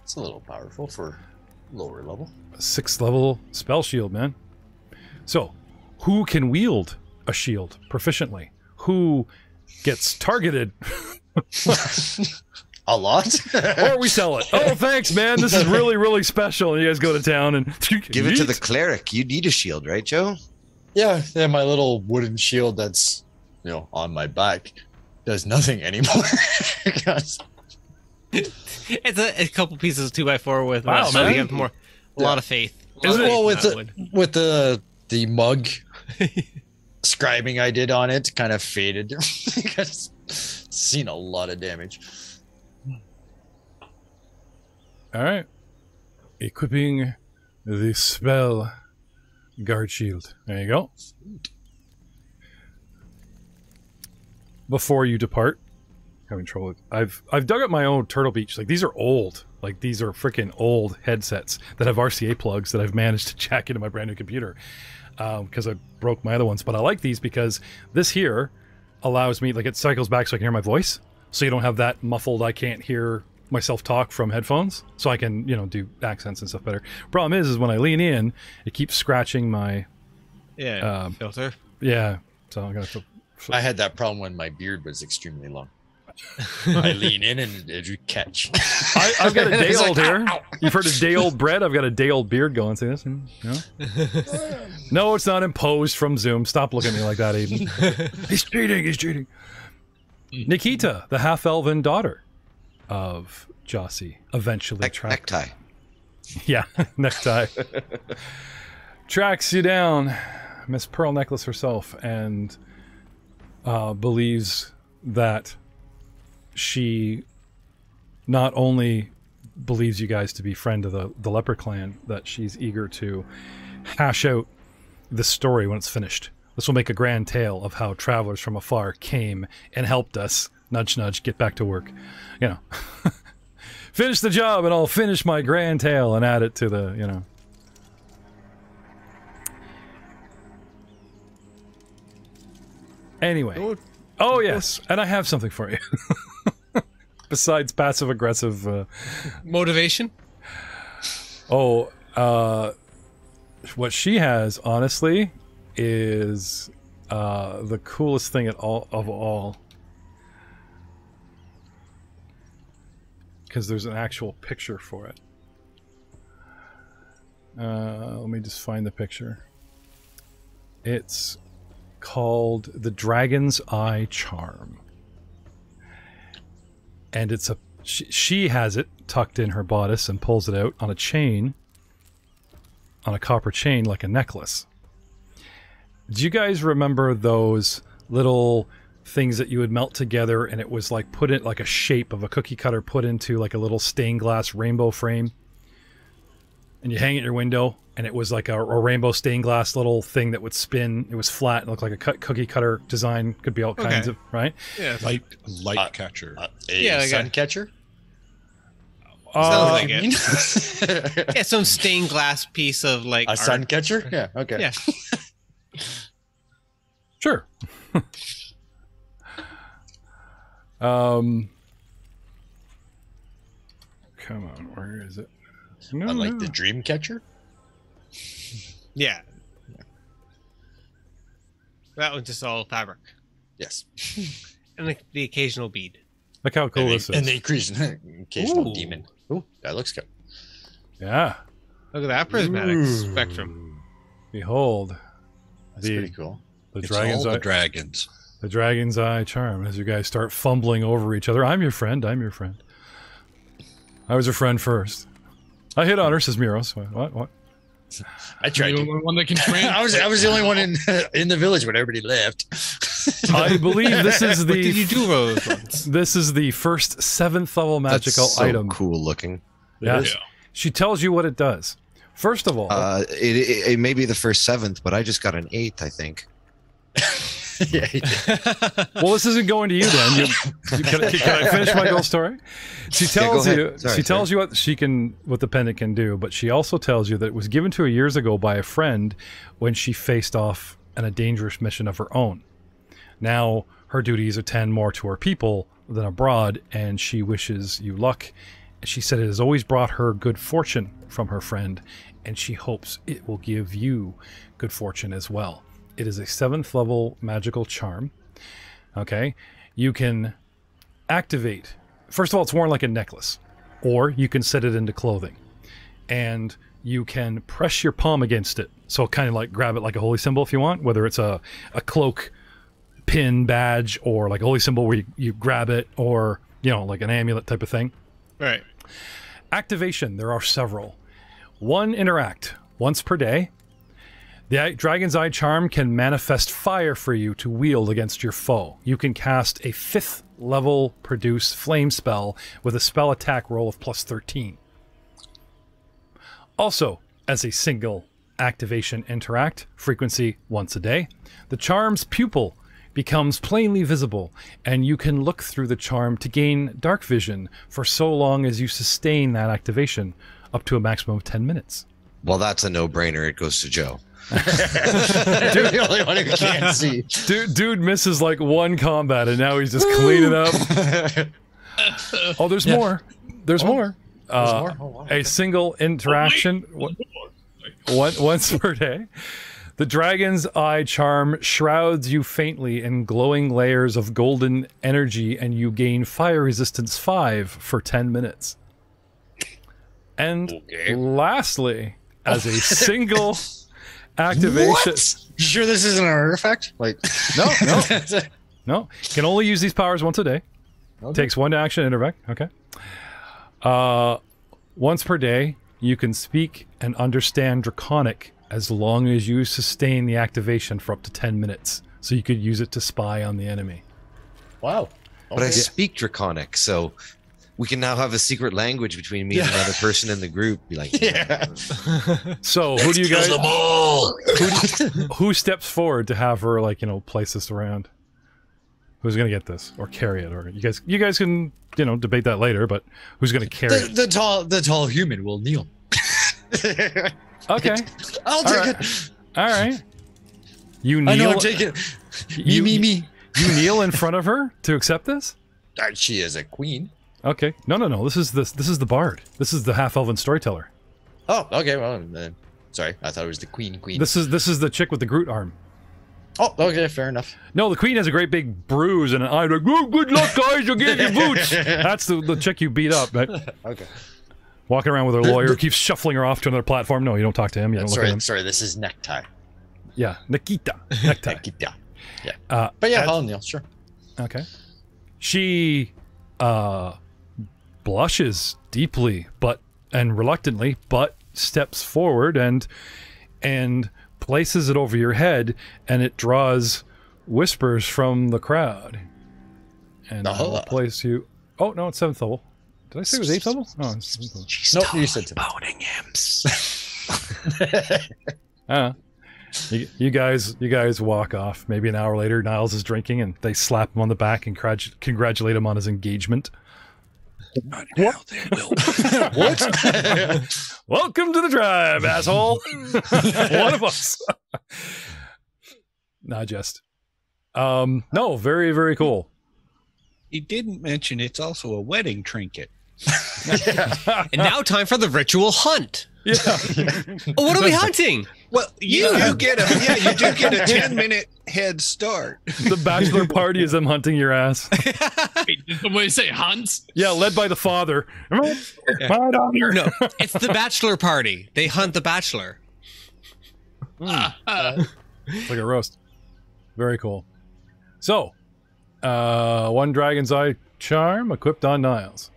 It's a little powerful for lower level. A 6th level spell shield, man. So, who can wield a shield proficiently? Who gets targeted? A lot? Or we sell it. Oh, thanks, man. This is really, really special. And you guys go to town and give it to the cleric. You need a shield, right, Joe? Yeah, my little wooden shield that's on my back does nothing anymore. It's a couple pieces of 2x4 with wow, man. You have a lot of faith. Well, with the mug scribing I did on it, kind of faded. Seen a lot of damage. All right. Equipping the spell guard shield. There you go. Before you depart, having trouble. I've dug up my own Turtle Beach. Like, these are old. Like, these are freaking old headsets that have RCA plugs that I've managed to jack into my brand new computer because I broke my other ones. But I like these because this here allows me, like, it cycles back so I can hear my voice. So you don't have that muffled, I can't hear myself talk from headphones. So I can, do accents and stuff better. Problem is when I lean in, it keeps scratching my... filter. Yeah. So I'm going to... I had that problem when my beard was extremely long. I lean in and it would catch. I've got a day old here. You've heard of day old bread? I've got a day old beard going. See this? No, it's not imposed from Zoom. Stop looking at me like that, Aiden. He's cheating. Nikita, the half-elven daughter of Jossie, eventually Necktie. Yeah, necktie. Tracks you down, Miss Pearl Necklace herself, and believes that she not only believes you guys to be friend of the Leper Clan, that she's eager to hash out this story when it's finished. This will make a grand tale of how travelers from afar came and helped us, nudge nudge, get back to work. Finish the job and I'll finish my grand tale and add it to the, Anyway. Oh, yes. And I have something for you. Besides passive-aggressive... motivation? Oh, what she has, honestly, is the coolest thing of all. Because there's an actual picture for it. Let me just find the picture. It's called the Dragon's Eye Charm. And it's she has it tucked in her bodice and pulls it out on a chain, on a copper chain like a necklace. Do you guys remember those little things that you would melt together and it was like put in like a shape of a cookie cutter put into like a little stained glass rainbow frame? and you hang it in your window, and it was like a rainbow stained glass little thing that would spin. It was flat, and looked like a cookie cutter design. Could be all kinds of, right? Yeah. Light catcher. A sun catcher? Sounds like it. Yeah, some stained glass piece of like A sun catcher? Yeah, okay. Yeah. Sure. Come on, where is it? No, Unlike the dream catcher? Yeah. That one's just all fabric. Yes. And the occasional bead. Look how cool this is. And the occasional demon. Ooh, that looks good. Yeah. Look at that prismatic spectrum. Behold. That's pretty cool. The It's dragon's all eye. the dragons. The dragon's eye charm. As you guys start fumbling over each other. I'm your friend. I'm your friend. I was your friend first. I hit on her, says Miros. What? I tried The to. only one that can train. I was the only one in the village when everybody left. I believe this is What did you the do those ones? this is the first 7th level magical That's so item. cool looking. Yeah. She tells you what it does. First of all, It may be the first 7th, but I just got an 8th, I think. Yeah, he did. well, this isn't going to you then. Can I finish my little story? She tells go you. ahead. Sorry, she tells you what the pendant can do, but she also tells you that it was given to her years ago by a friend when she faced off on a dangerous mission of her own. Now her duties attend more to her people than abroad, and she wishes you luck. She said it has always brought her good fortune from her friend, and she hopes it will give you good fortune as well. It is a 7th level magical charm. Okay. You can activate. First of all, it's worn like a necklace, or you can set it into clothing, and you can press your palm against it. So kind of like grab it like a holy symbol if you want, whether it's a cloak, pin, badge, or like a holy symbol where you grab it, or, like an amulet type of thing. Right. Activation. There are several. 1, interact once per day. The Dragon's Eye Charm can manifest fire for you to wield against your foe. You can cast a 5th level produce flame spell with a spell attack roll of plus 13. Also, as a single activation interact, frequency once a day, the charm's pupil becomes plainly visible, and you can look through the charm to gain dark vision for so long as you sustain that activation, up to a maximum of 10 minutes. Well, that's a no-brainer. It goes to Joe. Dude, the only one who can't see. Dude misses like 1 combat, and now he's just cleaning up. Oh, there's more. There's more. more? Oh, wow. A single interaction once per day. The Dragon's Eye Charm shrouds you faintly in glowing layers of golden energy, and you gain fire resistance 5 for 10 minutes. And lastly, as a single activation. What? You sure this isn't an artifact? Like, No. Can only use these powers once a day. Okay. Takes 1 to action interact. Okay. Once per day, you can speak and understand Draconic as long as you sustain the activation for up to 10 minutes. So you could use it to spy on the enemy. Wow. But I speak Draconic, so we can now have a secret language between me and another person in the group. Be like, So who do you guys? Who steps forward to have her place this around? Who's gonna get this or carry it? Or you guys can debate that later. But who's gonna carry it? The tall human will kneel. Okay, I'll take it. all right. You kneel. I know. I'm taking it. Me. You kneel in front of her to accept this. She is a queen. Okay. No. This is the bard. This is the half elven storyteller. Oh, okay. Well, then, sorry. I thought it was the queen. This is the chick with the Groot arm. Oh, okay. Fair enough. No, the queen has a great big bruise and an eye. Like, oh, good luck, guys. You'll get your boots. That's the chick you beat up. Right? Okay. Walking around with her lawyer, keeps shuffling her off to another platform. No, you don't talk to him. You don't look at him. Sorry. This is necktie. Yeah, Nikita. Necktie. Yeah. But yeah, I'll kneel. Sure. Okay. She blushes deeply, and reluctantly, but steps forward and places it over your head, and it draws whispers from the crowd. And I will place you. Oh no, it's 7th level. Did I say it was 8th level? Oh, it's 7th level. She's Nope, totally you said 7th. boning him. You guys walk off. Maybe an hour later, Niles is drinking, and they slap him on the back and congratulate him on his engagement. Now they will. What? Welcome to the tribe, asshole. One of us. Not just. No, very, very cool. He didn't mention it's also a wedding trinket. And now time for the ritual hunt. Yeah. What are we hunting? Well, you do get a 10-minute head start. The bachelor party is them hunting your ass. Wait, did somebody say hunt? Yeah, led by the father. No, it's the bachelor party. They hunt the bachelor. It's like a roast. Very cool. So, one Dragon's Eye charm equipped on Niles.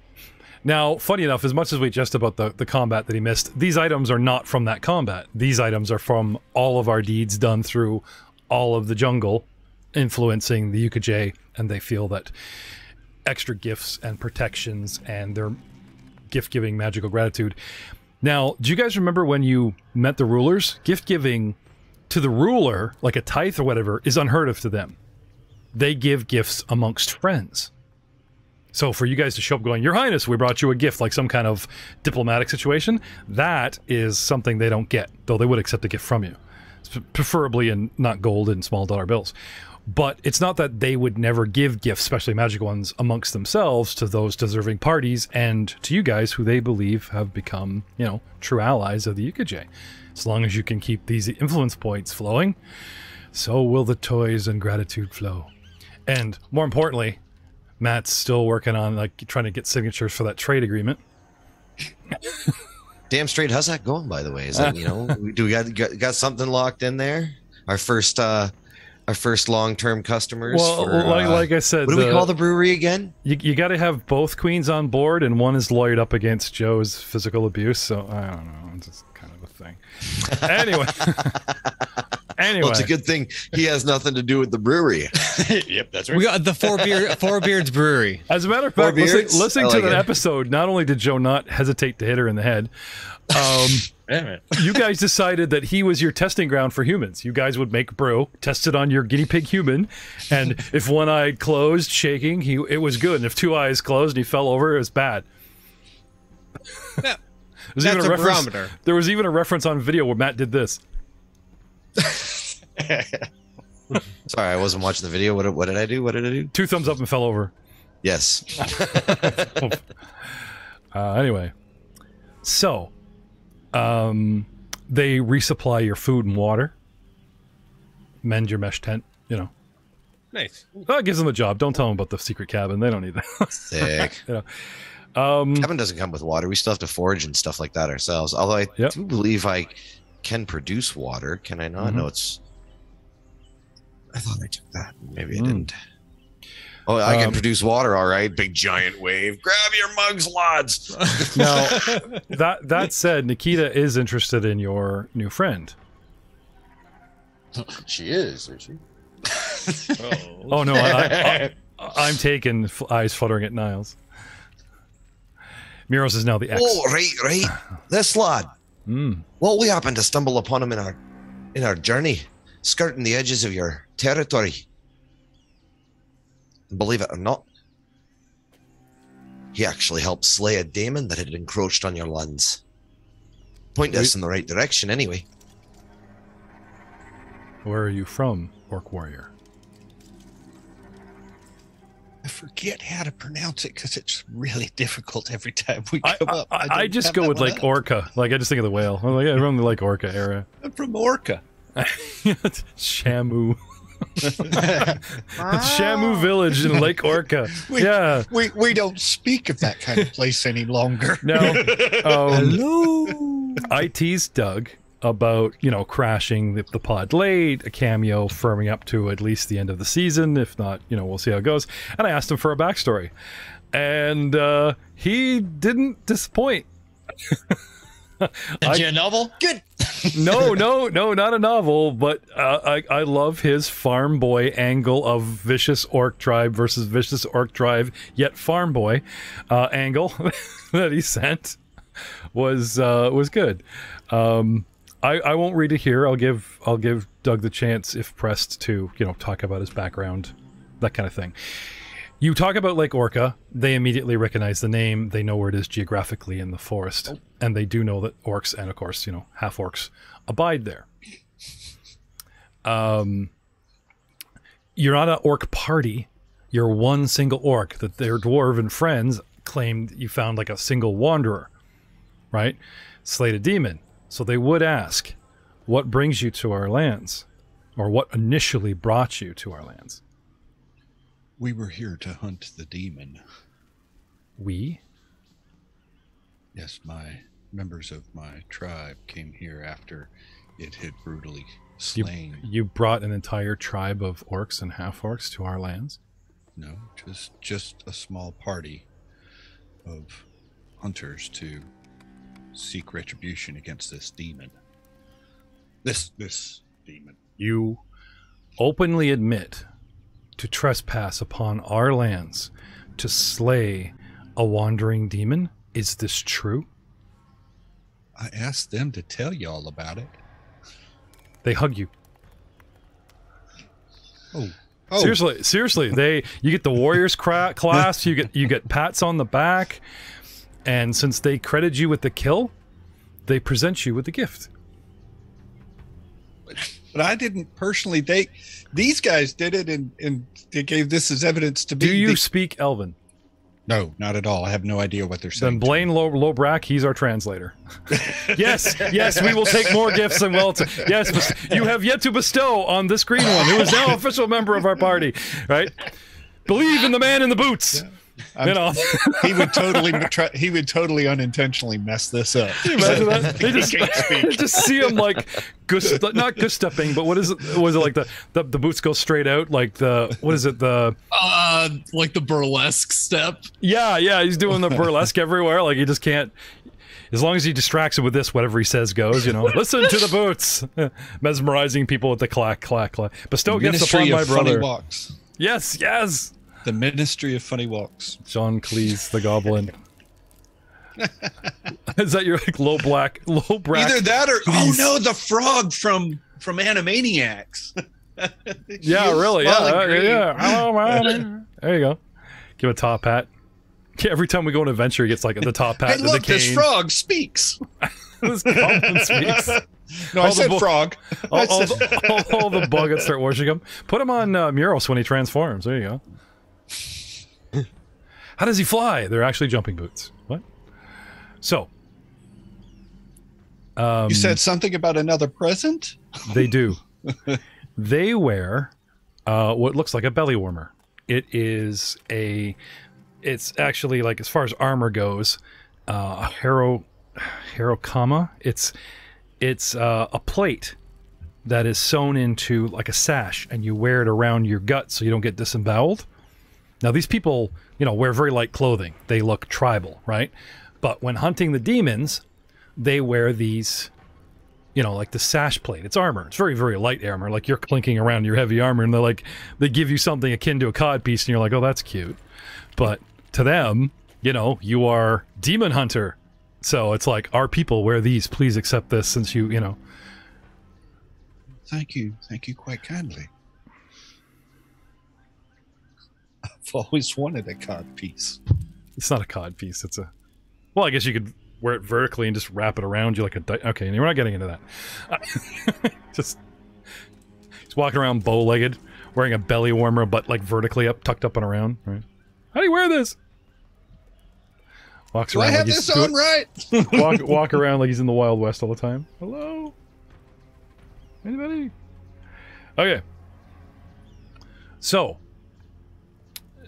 Now, funny enough, as much as we jest about the combat that he missed, these items are not from that combat. These items are from all of our deeds done through all of the jungle, influencing the Ukajay, and they feel that extra gifts and protections and their gift-giving magical gratitude. Now, do you guys remember when you met the rulers? Gift-giving to the ruler, like a tithe or whatever, is unheard of to them. They give gifts amongst friends. So for you guys to show up going, Your Highness, we brought you a gift, like some kind of diplomatic situation, that is something they don't get, though they would accept a gift from you. Preferably in not gold and small dollar bills. But it's not that they would never give gifts, especially magic ones, amongst themselves to those deserving parties and to you guys who they believe have become, you know, true allies of the Ukajay. As long as you can keep these influence points flowing, so will the toys and gratitude flow. And more importantly, Matt's still working on like trying to get signatures for that trade agreement. Damn straight. How's that going, by the way? Is that, you know, do we got something locked in there? Our first long-term customers. Well, for, like I said, what do we call the brewery again? You got to have both queens on board, and one is lawyered up against Joe's physical abuse. So I don't know, it's just kind of a thing. Anyway. Well, it's a good thing he has nothing to do with the brewery. Yep, that's right. We got the Four Beards Brewery. As a matter of fact, listening to like that it. episode, not only did Joe not hesitate to hit her in the head, you guys decided that he was your testing ground for humans. You guys would make brew, test it on your guinea pig human, and if one eye closed, shaking, it was good. And if two eyes closed and he fell over, it was bad. Yeah, There's that's even a reference, barometer. there was even a reference on video where Matt did this. Sorry, I wasn't watching the video. What did I do? What did I do? 2 thumbs up and fell over. Yes. Anyway, so they resupply your food and water, mend your mesh tent, you know. Nice. That gives them a job. Don't tell them about the secret cabin. They don't need that. Sick. You know. Cabin doesn't come with water. We still have to forage and stuff like that ourselves. Although I do believe I can produce water. Can I not? No, it's... I thought I took that. Maybe I didn't. Oh, I can produce water, all right. Big giant wave. Grab your mugs, lads. Now, that said, Nikita is interested in your new friend. She is she? Oh no, I'm taking eyes fluttering at Niles. Miros is now the ex. Oh, right. This lad. Well, we happened to stumble upon him in our journey, skirting the edges of your territory. And believe it or not, he actually helped slay a daemon that had encroached on your lands. Point us in the right direction, anyway. Where are you from, Orc Warrior? I forget how to pronounce it because it's really difficult every time we come up. I just go with like Orca. Like I just think of the whale. I'm like, I run the like Orca era. I'm from Orca. Shamu. Shamu Village in Lake Orca. We don't speak of that kind of place any longer. No. Hello. I teased Doug about, you know, crashing the pod late, a cameo firming up to at least the end of the season. If not, you know, we'll see how it goes. And I asked him for a backstory. And he didn't disappoint. And you a novel? Good. No, not a novel, but I love his farm boy angle of vicious orc tribe versus vicious orc tribe, yet farm boy angle that he sent was good. I won't read it here. I'll give Doug the chance, if pressed, to talk about his background, that kind of thing. You talk about Lake Orca, they immediately recognize the name, they know where it is geographically in the forest, and they do know that orcs, and of course, half-orcs, abide there. You're not an orc party, you're one single orc that their dwarven friends claimed you found like a single wanderer, right? Slayed a demon. So they would ask, what brings you to our lands? Or what initially brought you to our lands? We were here to hunt the demon. We? Yes, members of my tribe came here after it had brutally slain. You brought an entire tribe of orcs and half-orcs to our lands? No, just a small party of hunters to seek retribution against this demon. This demon. You openly admit to trespass upon our lands, to slay a wandering demon? Is this true? I asked them to tell y'all about it. They hug you. Oh. Seriously, you get the warriors class, you get pats on the back, and since they credit you with the kill, they present you with the gift. But I didn't personally. These guys did it, and they gave this as evidence to me. Do you speak Elven? No, not at all. I have no idea what they're saying. Then Blaine Lobrak, he's our translator. Yes, we will take more gifts than yes, you have yet to bestow on this green one, who is now an official member of our party, right? Believe in the man in the boots. Yeah. He would totally unintentionally mess this up. Can you imagine that? They just see him like not goose-stepping, but was it like the boots go straight out, like like the burlesque step. Yeah, he's doing the burlesque everywhere, like he just can't. As long as he distracts it with this, whatever he says goes, Listen to the boots. Mesmerizing people with the clack, clack, clack. Bestow gifts upon my brother. Funny walks. Yes. The Ministry of Funny Walks. John Cleese, the Goblin. Is that your low brack? Either that or the frog from Animaniacs. Yeah, really. Yeah. Hello, man. There you go. Give a top hat. Every time we go on an adventure, he gets like the top hat. Hey, look, this frog speaks. This goblin speaks. No, I said frog. All the buggets start worshiping him. Put him on Muros when he transforms. There you go. How does he fly? They're actually jumping boots. What? So. You said something about another present? They do. They wear what looks like a belly warmer. It's actually, like, as far as armor goes, a Harokama. It's a plate that is sewn into like a sash, and you wear it around your gut so you don't get disemboweled. Now, these people, wear very light clothing. They look tribal, right? But when hunting the demons, they wear these, like the sash plate. It's armor. It's very, very light armor. Like you're clinking around your heavy armor, and they give you something akin to a codpiece, and you're like, oh, that's cute. But to them, you are demon hunter. So it's like, our people wear these. Please accept this since you. Thank you quite kindly. I've always wanted a cod piece. It's not a cod piece. It's well, I guess you could wear it vertically and just wrap it around you like a okay, we're not getting into that. Just walking around bow-legged, wearing a belly warmer, but like vertically up, tucked up and around. Right? How do you wear this? Walks around. Do I have this on right? walk around like he's in the Wild West all the time. Hello? Anybody? Okay. So,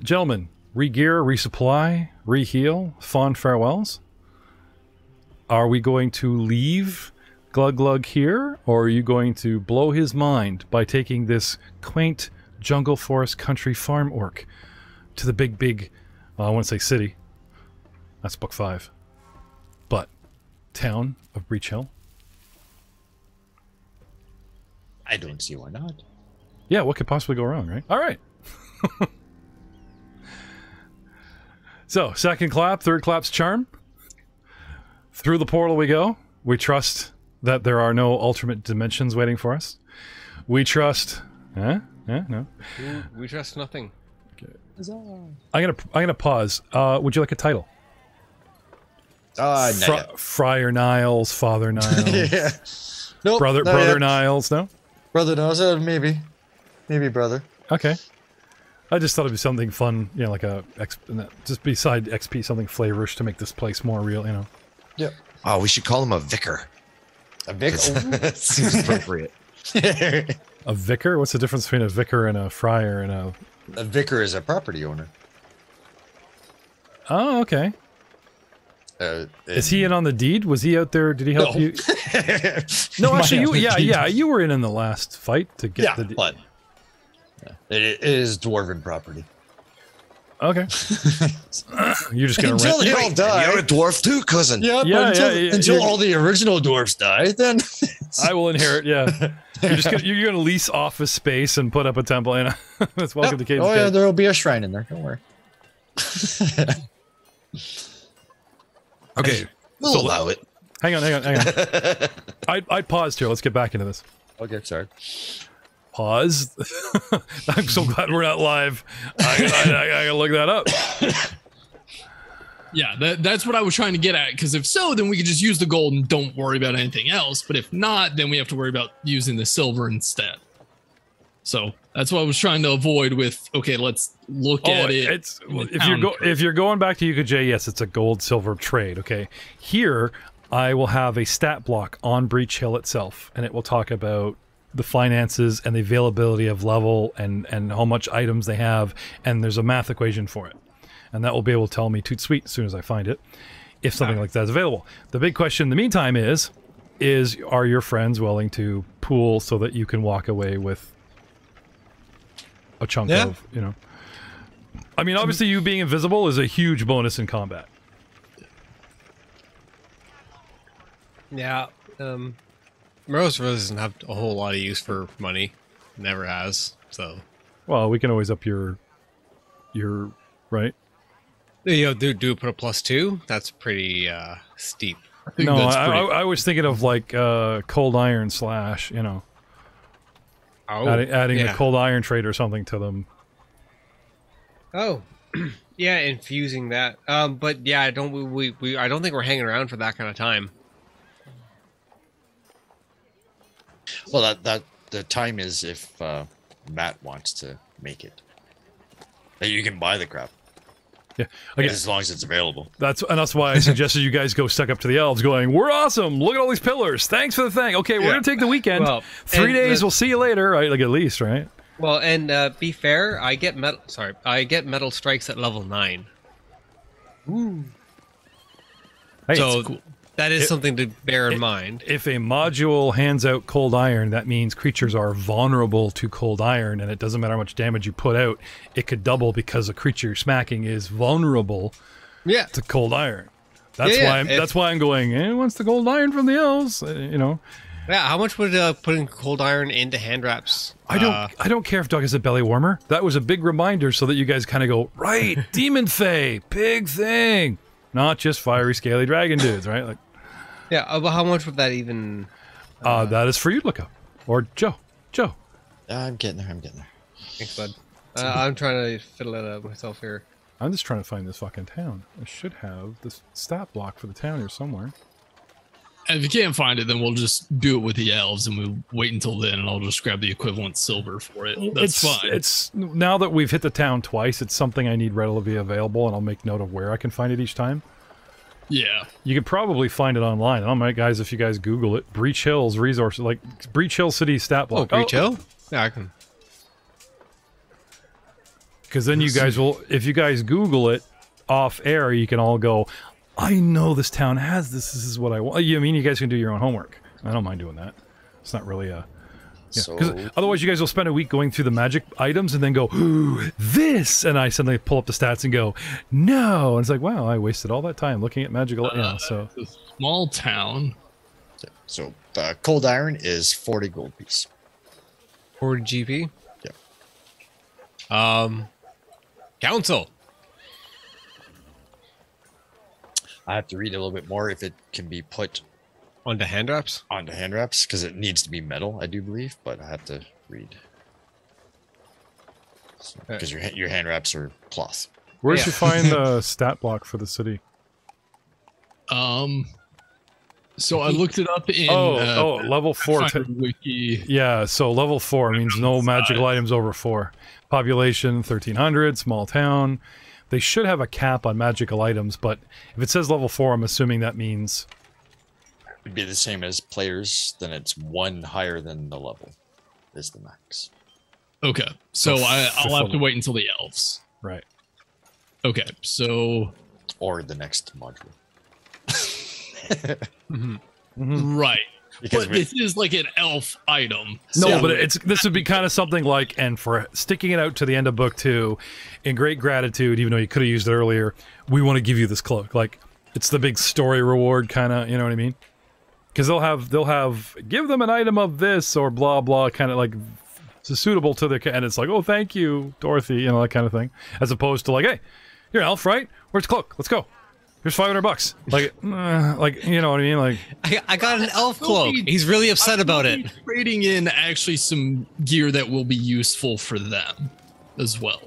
gentlemen, re-gear, resupply, re-heal, fond farewells. Are we going to leave Glug Glug here, or are you going to blow his mind by taking this quaint jungle forest country farm orc to the big, I want to say city. That's book 5. But town of Breach Hill? I don't see why not. Yeah, what could possibly go wrong, right? All right. So, second clap, third clap's charm. Through the portal we go. We trust that there are no alternate dimensions waiting for us. We trust... No. We trust nothing. I'm gonna pause. Would you like a title? Friar Niles, Father Niles, Yeah. Nope, Brother yet. Niles. No. Brother Niles, maybe brother. Okay. I just thought it'd be something fun, you know, like just beside XP, something flavorish to make this place more real, you know. Yep. Oh, we should call him a vicar. A vicar. Seems appropriate. A vicar? What's the difference between a vicar and a friar and a... A vicar is a property owner. Oh, okay. Is he in on the deed? Was he out there? Did he help you? No, actually, you were in the last fight to get the deed. But it is dwarven property. Okay. You're just gonna Until rent. they all die. You're a dwarf too, cousin. Yeah, Yeah, but yeah, until you're- all the original dwarves die, then I will inherit. Yeah, you're gonna lease office space and put up a temple. And that's welcome to Cade's oh yeah, Gate. there will be a shrine in there. Don't worry. Okay, we'll allow it. Hang on. I'd pause here. Let's get back into this. Okay, sorry. Pause. I'm so glad we're not live. I gotta look that up. Yeah, that's what I was trying to get at. Because if so, then we could just use the gold and don't worry about anything else. But if not, then we have to worry about using the silver instead. So that's what I was trying to avoid with. Okay, let's look at it. It's if you're going back to UKJ, yes, it's a gold silver trade. Okay, here I will have a stat block on Breach Hill itself, and it will talk about the finances and the availability of level and how much items they have, and there's a math equation for it, and that will be able to tell me toot sweet as soon as I find it if something like that is available. The big question in the meantime is are your friends willing to pool so that you can walk away with a chunk of, you know? I mean, obviously you being invisible is a huge bonus in combat. Yeah. Moros really doesn't have a whole lot of use for money. Never has. So. Well, we can always up your right. You know, do put a +2. That's pretty steep. No, I was thinking of like cold iron slash, you know, adding a cold iron trade or something to them. Oh, yeah, infusing that. But yeah, I don't think we're hanging around for that kind of time. Well, that the time is if Matt wants to make it. You can buy the crap. Yeah, okay. As long as it's available. That's why I suggested you guys go stuck up to the elves, going, "We're awesome! Look at all these pillars! Thanks for the thing. Okay, we're gonna take the weekend. Well, 3 days. We'll see you later. Right? Like at least, right? Well, and be fair, I get metal strikes at level 9. Ooh. Hey, So cool. that is something to bear in mind. If a module hands out cold iron, that means creatures are vulnerable to cold iron, and it doesn't matter how much damage you put out, it could double because a creature you're smacking is vulnerable to cold iron. That's why I'm going, what's the cold iron from the elves? You know. Yeah, how much would putting cold iron into hand wraps? I don't care if Doug is a belly warmer. That was a big reminder so that you guys kind of go, right, Demon Fae, big thing. Not just fiery, scaly dragon dudes, right? Like, yeah, but how much would that even... that is for you to look up. Or Joe. I'm getting there. Thanks, bud. I'm trying to fiddle it out myself here. I'm just trying to find this fucking town. I should have this stat block for the town here somewhere. And if you can't find it, then we'll just do it with the elves, and we'll wait until then, and I'll just grab the equivalent silver for it. That's fine. It's now that we've hit the town twice, it's something I need readily available, and I'll make note of where I can find it each time. Yeah. You could probably find it online. I don't know, guys, if you guys Google it. Breach Hill's resources, like Breach Hill City stat block. Oh, Breach Hill? Yeah, I can. Because then you guys will, if you guys Google it off air, you can all go, I know this town has this. This is what I want. I mean, you guys can do your own homework. I don't mind doing that. It's not really a... Because otherwise you guys will spend a week going through the magic items and then go, ooh, this! And I suddenly pull up the stats and go, no! And it's like, wow, I wasted all that time looking at magical... so it's a small town. So cold iron is 40 gold piece. Hoard GP. Yeah. Council. I have to read a little bit more if it can be put Onto hand wraps. onto hand wraps because it needs to be metal, I do believe, but I have to read because your hand wraps are cloth. Where'd Yeah. you find the stat block for the city? So I looked it up in level 4. Pathfinder Wiki. Yeah, so level 4 means no magical items over 4. Population 1,300, small town. They should have a cap on magical items, but if it says level 4, I'm assuming that means... It'd be the same as players, then it's one higher than the level is the max. Okay, so I'll have to wait until the elves. Right. Okay, so Or the next module. right, Because but this is like an elf item. No, so- but this would be kind of something like, and for sticking it out to the end of book 2, in great gratitude, even though you could have used it earlier, we want to give you this cloak. Like, it's the big story reward kind of, you know what I mean? Because they'll have give them an item of this or blah blah, kind of like suitable to their, and it's like, oh, thank you, Dorothy, you know, that kind of thing, as opposed to like, hey, you're an elf, right? Where's the cloak? Let's go. Here's $500. Like you know what I mean? Like, I got an elf cloak. He's really upset about it. Trading in actually some gear that will be useful for them as well.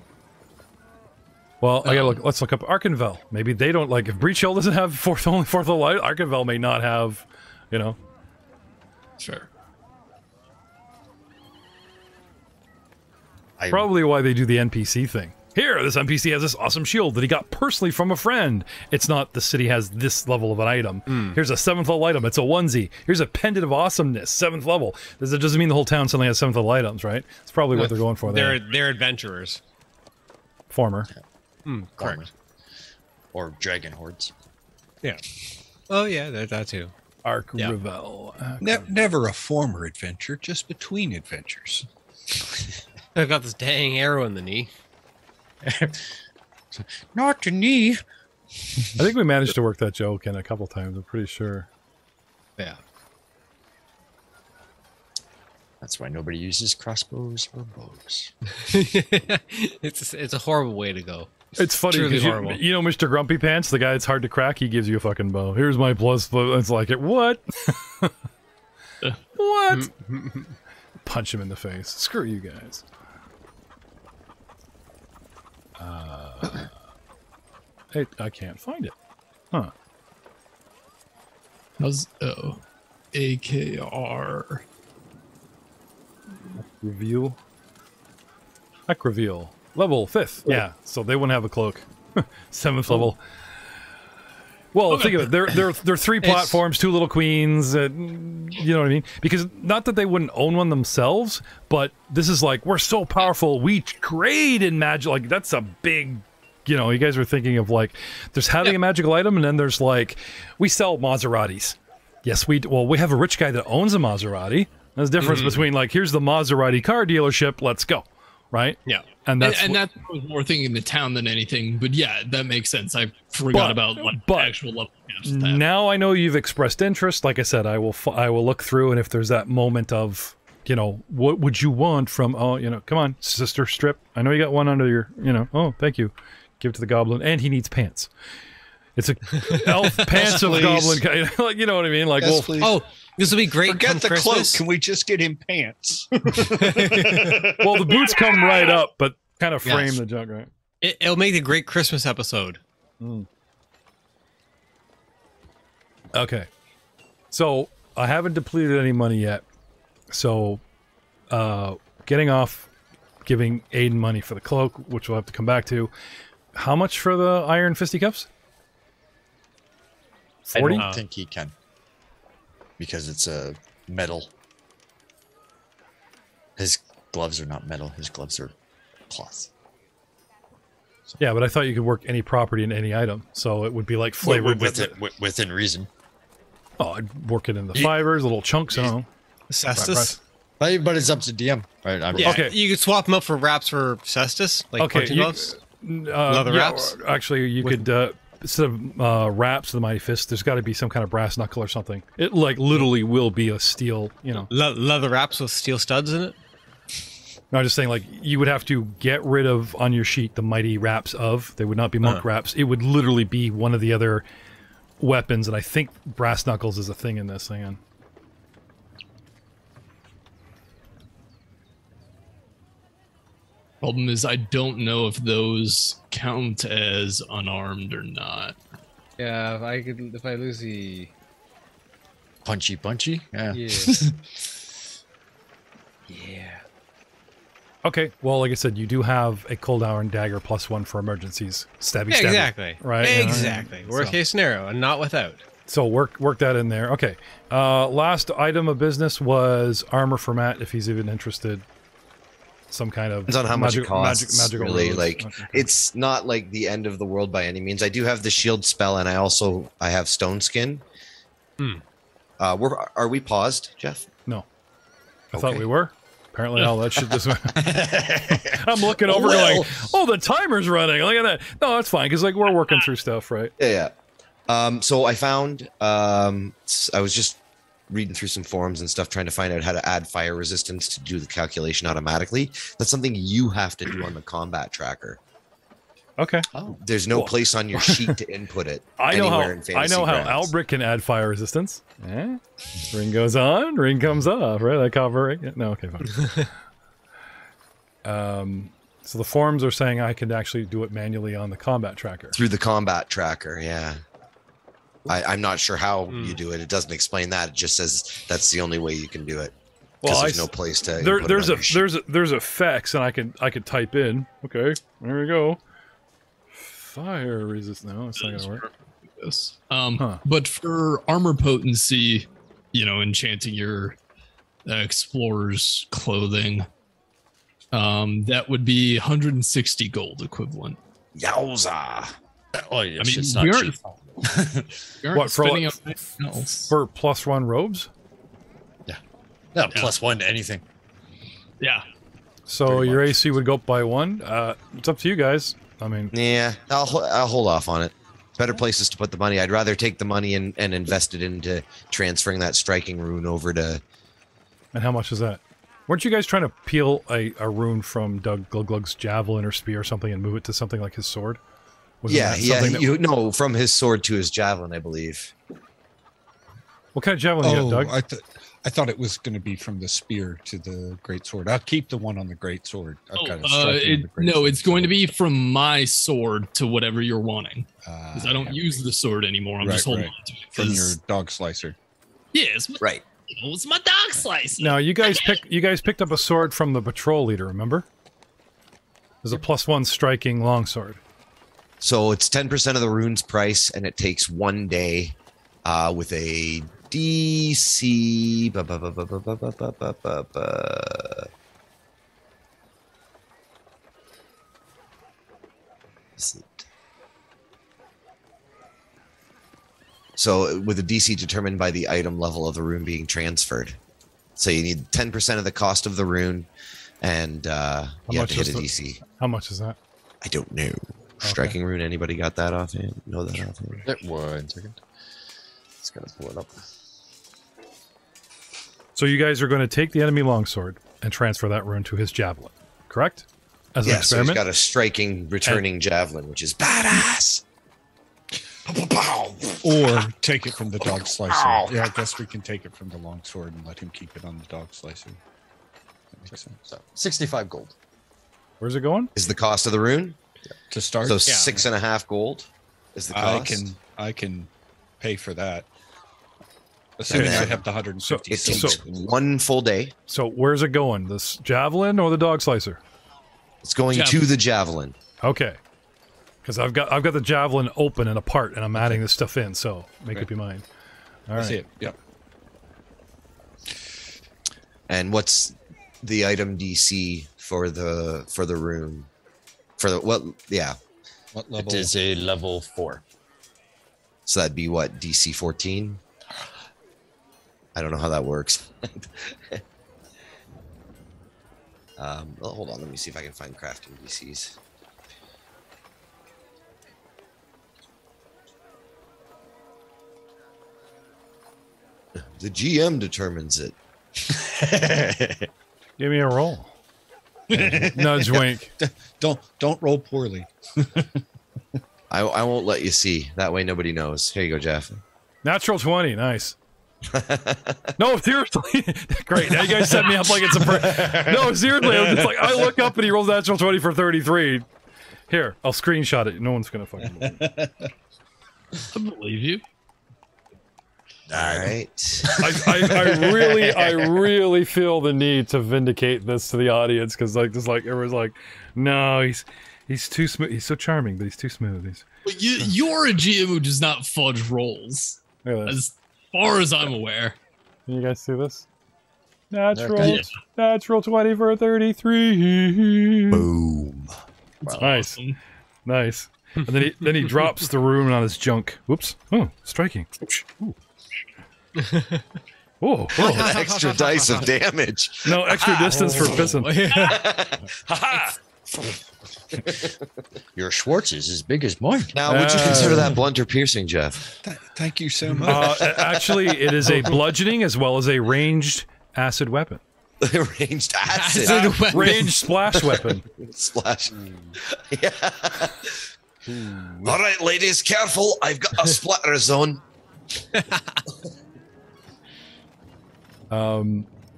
well, I gotta look. Let's look up Arkenvel. Maybe they don't like if Breach Hill doesn't have only fourth of light. Arkenvel may not have, you know. Sure. Probably why they do the NPC thing. Here, this NPC has this awesome shield that he got personally from a friend. It's not the city has this level of an item. Here's a 7th level item. It's a onesie. Here's a pendant of awesomeness, 7th level. This doesn't mean the whole town suddenly has 7th level items, right? It's probably what they're going for there. They're adventurers. Former. Correct. Or dragon hordes. Yeah. Oh yeah, that too. Arkenvel. Never a former adventure, just between adventures. I've got this dang arrow in the knee. Not the knee. I think we managed to work that joke in a couple times. I'm pretty sure. Yeah. That's why nobody uses crossbows or bows. It's a horrible way to go. It's funny Truly because horrible. you know Mr. Grumpy Pants, the guy that's hard to crack, he gives you a fucking bow. Here's my plus. It's like it. What? What? Punch him in the face. Screw you guys. I can't find it. Huh. How's AKR? Reveal. Heck reveal. Level 5th. Yeah, so they wouldn't have a cloak. 7th level. Well, think of it. They're 3 platforms, 2 little queens. You know what I mean? Because not that they wouldn't own one themselves, but this is like, we're so powerful. We trade in magic. Like, that's a big, you know, you guys are thinking of like, there's having a magical item, and then there's like, we sell Maseratis. Yes, we have a rich guy that owns a Maserati. There's a difference between like, here's the Maserati car dealership. Let's go. Right? Yeah. And that's what I was more thinking the town than anything, but yeah, that makes sense. I forgot about like actual level caps. Now I know you've expressed interest. Like I said, I will look through, and if there's that moment of, you know, what would you want from? Oh, you know, come on, sister strip. I know you got one under your, you know. Oh, thank you. Give it to the goblin, and he needs pants. It's a elf pants of goblin, like, you know what I mean? Like, Yes, well, please. This will be great. Forget the Christmas. cloak. Can we just get him pants? well, the boots come right up, but kind of frame Yes. the junk, right? It'll make a great Christmas episode. Okay. So I haven't depleted any money yet. So getting off giving Aiden money for the cloak, which we'll have to come back to. How much for the iron fisticuffs? 40? I don't think he can. Because it's a metal. His gloves are not metal. His gloves are cloth. Yeah, but I thought you could work any property in any item. So it would be like flavored Within reason. Oh, I'd work it in the fibers, little chunks. I don't know. Cestus. But it's up to DM. Right? Yeah. Okay. You could swap them up for wraps for Cestus, like punching gloves. Leather wraps? Actually, you could instead of wraps of the Mighty Fist, there's got to be some kind of brass knuckle or something. It like literally will be a steel, you know. Leather wraps with steel studs in it. No, I'm just saying, like, you would have to get rid of on your sheet the mighty wraps of. They would not be monk wraps. It would literally be one of the other weapons, and I think brass knuckles is a thing in this. Hang on. Problem is, I don't know if those count as unarmed or not. Yeah, if I lose the Punchy. Yeah. Yeah. Okay, well, like I said, you do have a cold iron dagger +1 for emergencies. Stabby. Exactly. Right? Exactly. Worst case scenario, and not without. So work that in there. Okay. Last item of business was armor for Matt, if he's even interested. Some kind of Depends on how much it costs. magical really, rose. like Okay. it's not like the end of the world by any means. I do have the shield spell, and I have stone skin. Are we paused, Jeff? No. I thought Okay. we were. Apparently all that shit just I'm looking over going, oh, the timer's running. Look at that. No, that's fine, because like we're working through stuff, right? Yeah. So I found I was just reading through some forums and stuff, trying to find out how to add fire resistance to do the calculation automatically. That's something you have to do on the combat tracker. Okay. There's no place on your sheet to input it. I know how Fantasy Grounds. Albrecht can add fire resistance. Ring goes on, ring comes off, right? Like copper ring. No, okay, fine. So the forums are saying I can actually do it manually on the combat tracker. Through the combat tracker, yeah. I'm not sure how you do it. It doesn't explain that. It just says that's the only way you can do it. Well, there's no place to. There's effects, and I can type in. Okay, there we go. Fire resist. No, it's not gonna work. Yes. But for armor potency, enchanting your explorer's clothing, that would be 160 gold equivalent. Yowza! Oh, yeah, I mean, it's not we cheap. aren't What, spending on anything else. For +1 robes? Yeah, +1 to anything. Yeah. So your AC would go up by 1. It's up to you guys. I mean, Yeah, I'll hold off on it. Better places to put the money. I'd rather take the money and invest it into transferring that striking rune over to. and how much is that? Weren't you guys trying to peel a rune from Doug Gluglug's javelin or spear or something and move it to something like his sword? Wasn't that something that- from his sword to his javelin, I believe. What kind of javelin you got, Doug? I thought it was going to be from the spear to the great sword. I'll keep the one on the great sword. I've got it's going to be from my sword to whatever you're wanting. Because I don't use the sword anymore. I'm just holding on to it. From your dog slicer. Yes, Right. It's my dog slicer. Now you guys picked up a sword from the patrol leader. Remember? There's a +1 striking longsword. So it's 10% of the rune's price, and it takes 1 day with a DC. So with a DC determined by the item level of the rune being transferred. So you need 10% of the cost of the rune, and you have to hit a DC. How much is that? I don't know. Striking rune, anybody got that offhand? Know that offhand? 1 second. Just gotta pull it up. So you guys are going to take the enemy longsword and transfer that rune to his javelin, correct? As an So experiment? he's got a striking returning javelin, which is badass. Or take it from the dog slicer. Yeah, I guess we can take it from the long sword and let him keep it on the dog slicer. That makes sense. So 65 gold. Where's it going? Is the cost of the rune? To start, So 6.5 gold is the cost. I can pay for that. Assuming I have the 150. It takes 1 full day. So where's it going? This javelin or the dog slicer? It's going to the javelin. Okay. Because I've got the javelin open and apart, and I'm adding this stuff in. So make up your mind. All right. That's it. Yep. And what's the item DC for the rune? For the what? Yeah. What level? It is a level 4. So that'd be what, DC 14? I don't know how that works. Hold on, let me see if I can find crafting DCs. The GM determines it. Give me a roll. Nudge wink. Don't roll poorly. I won't let you see. That way nobody knows. Here you go, Jeff. Natural 20, nice. No, seriously. Great. Now you guys set me up like it's a No, seriously. It's like I look up and he rolls natural 20 for 33. Here, I'll screenshot it. No one's gonna fucking believe it. I believe you. All right. I really feel the need to vindicate this to the audience because everyone's like, no, he's too smooth. He's so charming, but he's too smooth. But you're a GM who does not fudge rolls, as far as I'm aware. Can you guys see this? Natural 20 for 33. Boom. Nice, Awesome. nice. And then he drops the rune on his junk. Whoops. Oh, striking. Ooh. Whoa. Extra dice of damage. No extra distance for pissing. Your Schwartz is as big as mine. Now, would you consider that blunt or piercing, Jeff? Thank you so much. Actually, it is a bludgeoning as well as a ranged acid weapon. Ranged acid. Ranged splash weapon. Splash. Yeah. All right, ladies, careful. I've got a splatter zone.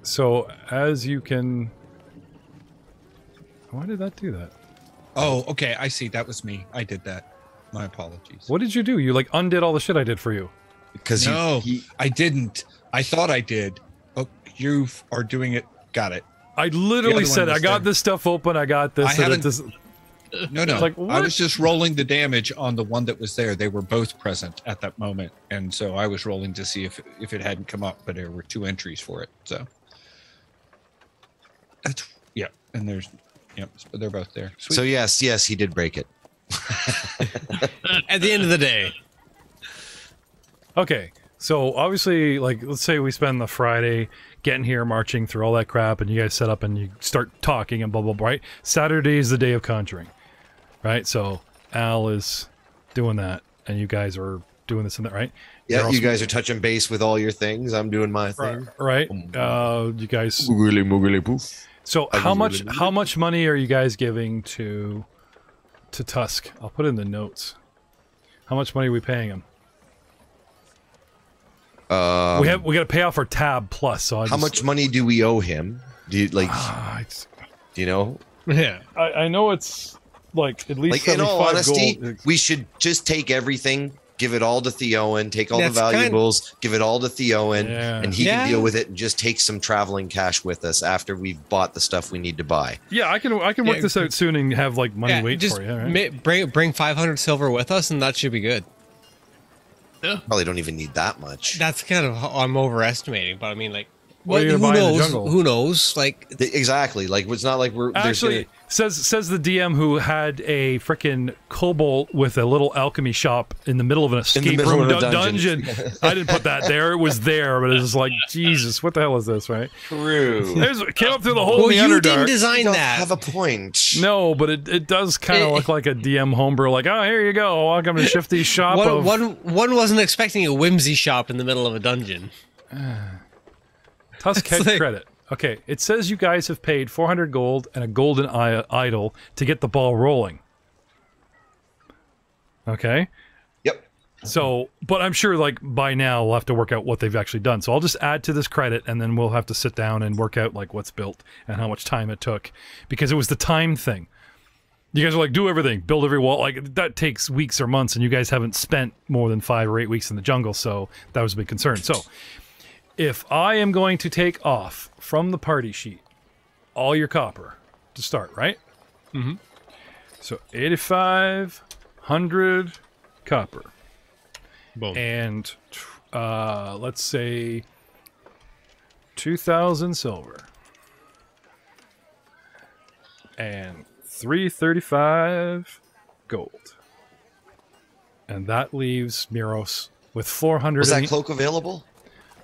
So as you can... Why did that do that? Oh, okay. I see. That was me. I did that. My apologies. What did you do? You like undid all the shit I did for you. Because I didn't. I thought I did. Oh, you are doing it. Got it. I literally The other said, one I was got there. this stuff open, I got this. I and haven't- this No. Like, I what? was just rolling the damage on the one that was there. They were both present at that moment, and so I was rolling to see if it hadn't come up. But there were 2 entries for it. So that's and there's but they're both there. Sweet. So yes, he did break it. At the end of the day, Okay, so obviously, like, let's say we spend the Friday getting here, marching through all that crap, and you guys set up and you start talking and blah, blah, blah, right? Saturday is the day of conjuring, right? So Al is doing that, and you guys are doing this and that, right? Yeah, You're you also- guys are touching base with all your things. I'm doing my thing. Right? You guys... Moogly, moogly, poof. So how much money are you guys giving to Tusk? I'll put it in the notes. How much money are we paying him? We got to pay off our tab plus. So How much money do we owe him? Do you do you know? yeah. I know it's like at least Like in all 75 honesty, gold. we should just take everything, give it all to Theowen, take all That's the valuables, give it all to Theowen, Yeah. and he Yeah. can deal with it and just take some traveling cash with us after we've bought the stuff we need to buy. Yeah, I can work Yeah, this out soon and have like money wait just for you. Right? bring 500 silver with us, and that should be good. Probably don't even need that much. That's kind of how I'm overestimating, but I mean, like, What are you who gonna buy in the knows? jungle? Who knows? Like, Exactly. Like it's not like we're Actually, says the DM who had a freaking kobold with a little alchemy shop in the middle of an escape middle room of a dungeon. I didn't put that there. It was there, but it was like, Jesus, what the hell is this, right? true. It came up through the hole well, in the you Underdark. didn't design You that. have a point. No, but it does kind of look like a DM homebrew. Like, oh, here you go. Welcome to Shifty's shop. One wasn't expecting a whimsy shop in the middle of a dungeon. Tusk head like- credit. Okay, it says you guys have paid 400 gold and a golden idol to get the ball rolling. Okay? Yep. So, but I'm sure, like, by now we'll have to work out what they've actually done. So I'll just add to this credit, and then we'll have to sit down and work out, like, what's built and how much time it took. Because it was the time thing. You guys are like, do everything, build every wall. Like, that takes weeks or months, and you guys haven't spent more than 5 or 8 weeks in the jungle, so that was a big concern. So, if I am going to take off from the party sheet all your copper to start, right? Mm-hmm. So 8,500 copper. Boom. And let's say 2,000 silver. And 335 gold. And that leaves Miros with 400. Was that cloak available?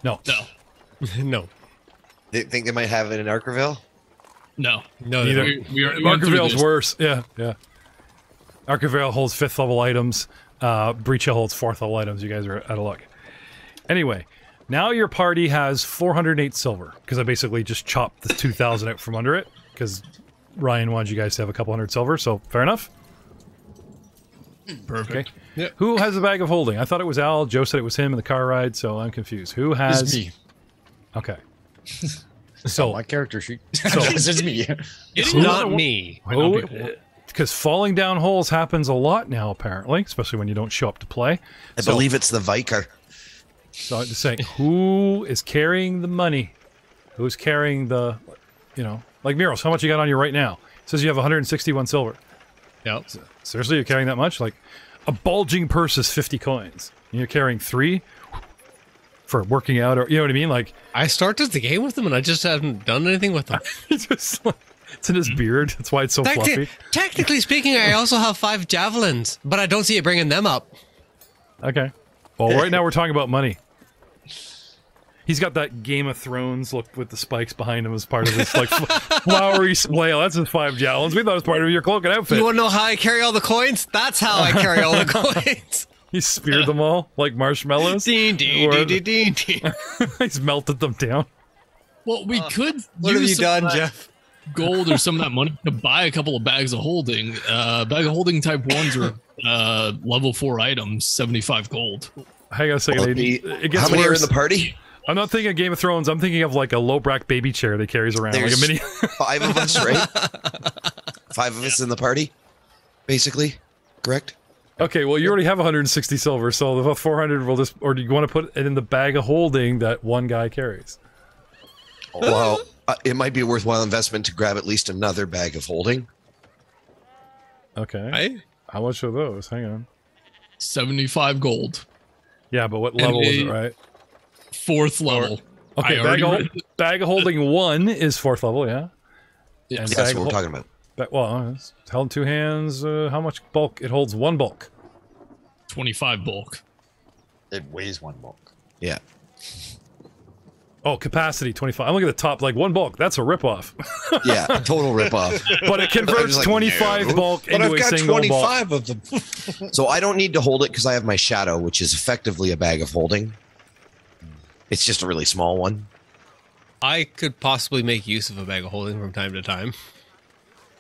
No. no. They think they might have it in Arkerville? No. Neither. We are went through Arkervale's this. worse. Yeah. Arkervale holds 5th level items. Breach Hill holds 4th level items. You guys are out of luck. Anyway, now your party has 408 silver because I basically just chopped the 2,000 out from under it because Ryan wanted you guys to have a couple hundred silver, so fair enough. Perfect. Okay. Who has a bag of holding? I thought it was Al. Joe said it was him in the car ride, so I'm confused. Who has? It's me. Okay. So my character sheet. So- It's me. It's Who- not me. Because falling down holes happens a lot now, apparently, especially when you don't show up to play. I believe it's the Vicar. So I'm just saying, who is carrying the money? Who's carrying the, like Miros, how much you got on you right now? It says you have 161 silver. Yep. Seriously, you're carrying that much? Like, a bulging purse is 50 coins. And you're carrying 3 for working out, or you know what I mean? Like, I started the game with them, and I just haven't done anything with them. it's just like, it's in his beard. That's why it's so fluffy. Technically speaking, I also have 5 javelins, but I don't see you bringing them up. Okay. Well, right now we're talking about money. He's got that Game of Thrones look with the spikes behind him as part of his like flowery flail. That's his 5 javelins. We thought it was part of your cloak and outfit. You want to know how I carry all the coins? That's how I carry all the coins. He speared them all like marshmallows. Ding, ding, ding, ding, ding, ding. He's melted them down. Well, we could What have use you some done, of that Jeff? gold or some of that money to buy a couple of bags of holding. Bag of holding type 1s are level 4 items, 75 gold. Hang on a second, Aiden. It gets How many are in worse. the party? I'm not thinking of Game of Thrones. I'm thinking of like a low-back baby chair that carries around, There's like a mini. 5 of us, right? 5 of us in the party, basically. Correct? Okay, well, you already have 160 silver, so the 400 will just... Or do you want to put it in the bag of holding that one guy carries? Well, it might be a worthwhile investment to grab at least another bag of holding. Okay. Right? How much are those? Hang on. 75 gold. Yeah, but what level is it, right? 4th level. Okay, I bag already of, bag of holding 1 is 4th level, yeah? Yes. And That's bag what we're of talking about. well, it's held in 2 hands. How much bulk? It holds 1 bulk. 25 bulk. It weighs 1 bulk. Yeah. Oh, capacity 25. I'm looking at the top, like 1 bulk. That's a ripoff. Yeah, total ripoff. But it converts like, 25 no. bulk But into I've a got single bulk. 25 of them. So I don't need to hold it because I have my shadow, which is effectively a bag of holding. It's just a really small one. I could possibly make use of a bag of holding from time to time.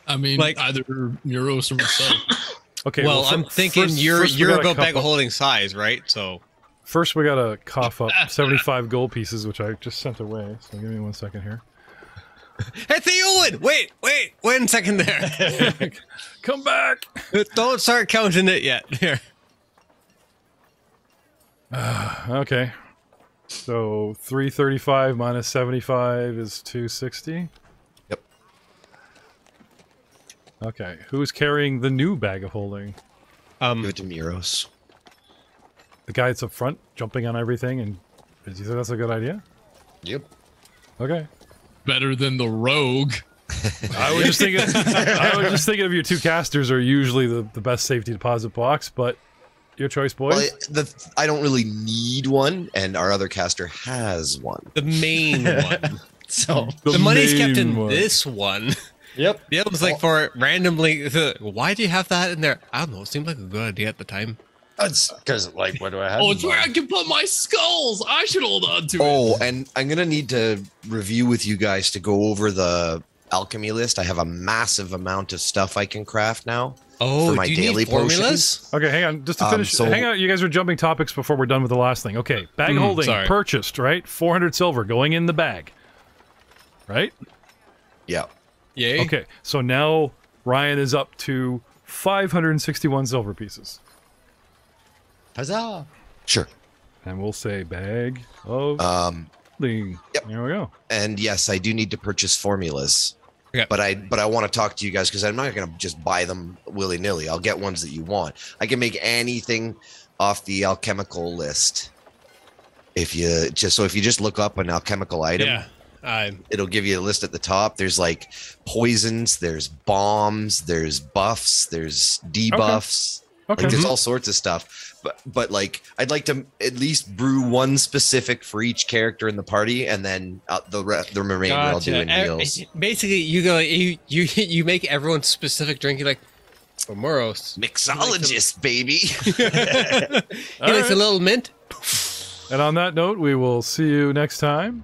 I mean, Like- either Muros or myself. Okay. Well, I'm thinking first you're we gotta about cough bag of up- holding size, right? So First, we gotta cough up 75 gold pieces, which I just sent away. So give me 1 second here. hey, Theo, wait 1 second there. Come back. Don't start counting it yet. Here. Okay. So 335 minus 75 is 260. Yep. Okay. Who's carrying the new bag of holding? Give it to Miros. The guy that's up front, jumping on everything, and do you think that's a good idea? Yep. Okay. Better than the rogue. I was just thinking. I was just thinking of your 2 casters are usually the best safety deposit box, but your choice, boys. Well, I don't really need one, and our other caster has one. The main one. So The money's kept main in one. this one. yep. The other was like for randomly. Why do you have that in there? I don't know. It seemed like a good idea at the time. That's because like what do I have? Oh, in it's where I mind? can put my skulls. I should hold on to it. Oh, and I'm gonna need to review with you guys to go over the alchemy list. I have a massive amount of stuff I can craft now. Oh, For my do you daily need formulas? Okay, hang on. Just to finish, so- hang on. You guys are jumping topics before we're done with the last thing. Okay, bag holding sorry. purchased, right? 400 silver going in the bag, right? Yeah. Yay. Okay, so now Ryan is up to 561 silver pieces, Huzzah! Sure. and we'll say bag of holding. Yep. There we go. And yes, I do need to purchase formulas. Yeah. But I want to talk to you guys because I'm not going to just buy them willy-nilly. I'll get ones that you want. I can make anything off the alchemical list. If you just look up an alchemical item, Yeah. it'll give you a list at the top. There's like poisons, there's bombs, there's buffs, there's debuffs. Okay. Like there's all sorts of stuff. But like I'd like to at least brew one specific for each character in the party, and then the remainder I'll do in meals. Basically, you go. You make everyone's specific drink. You're like, Moros. Mixologist, baby. He likes a little mint. And on that note, we will see you next time.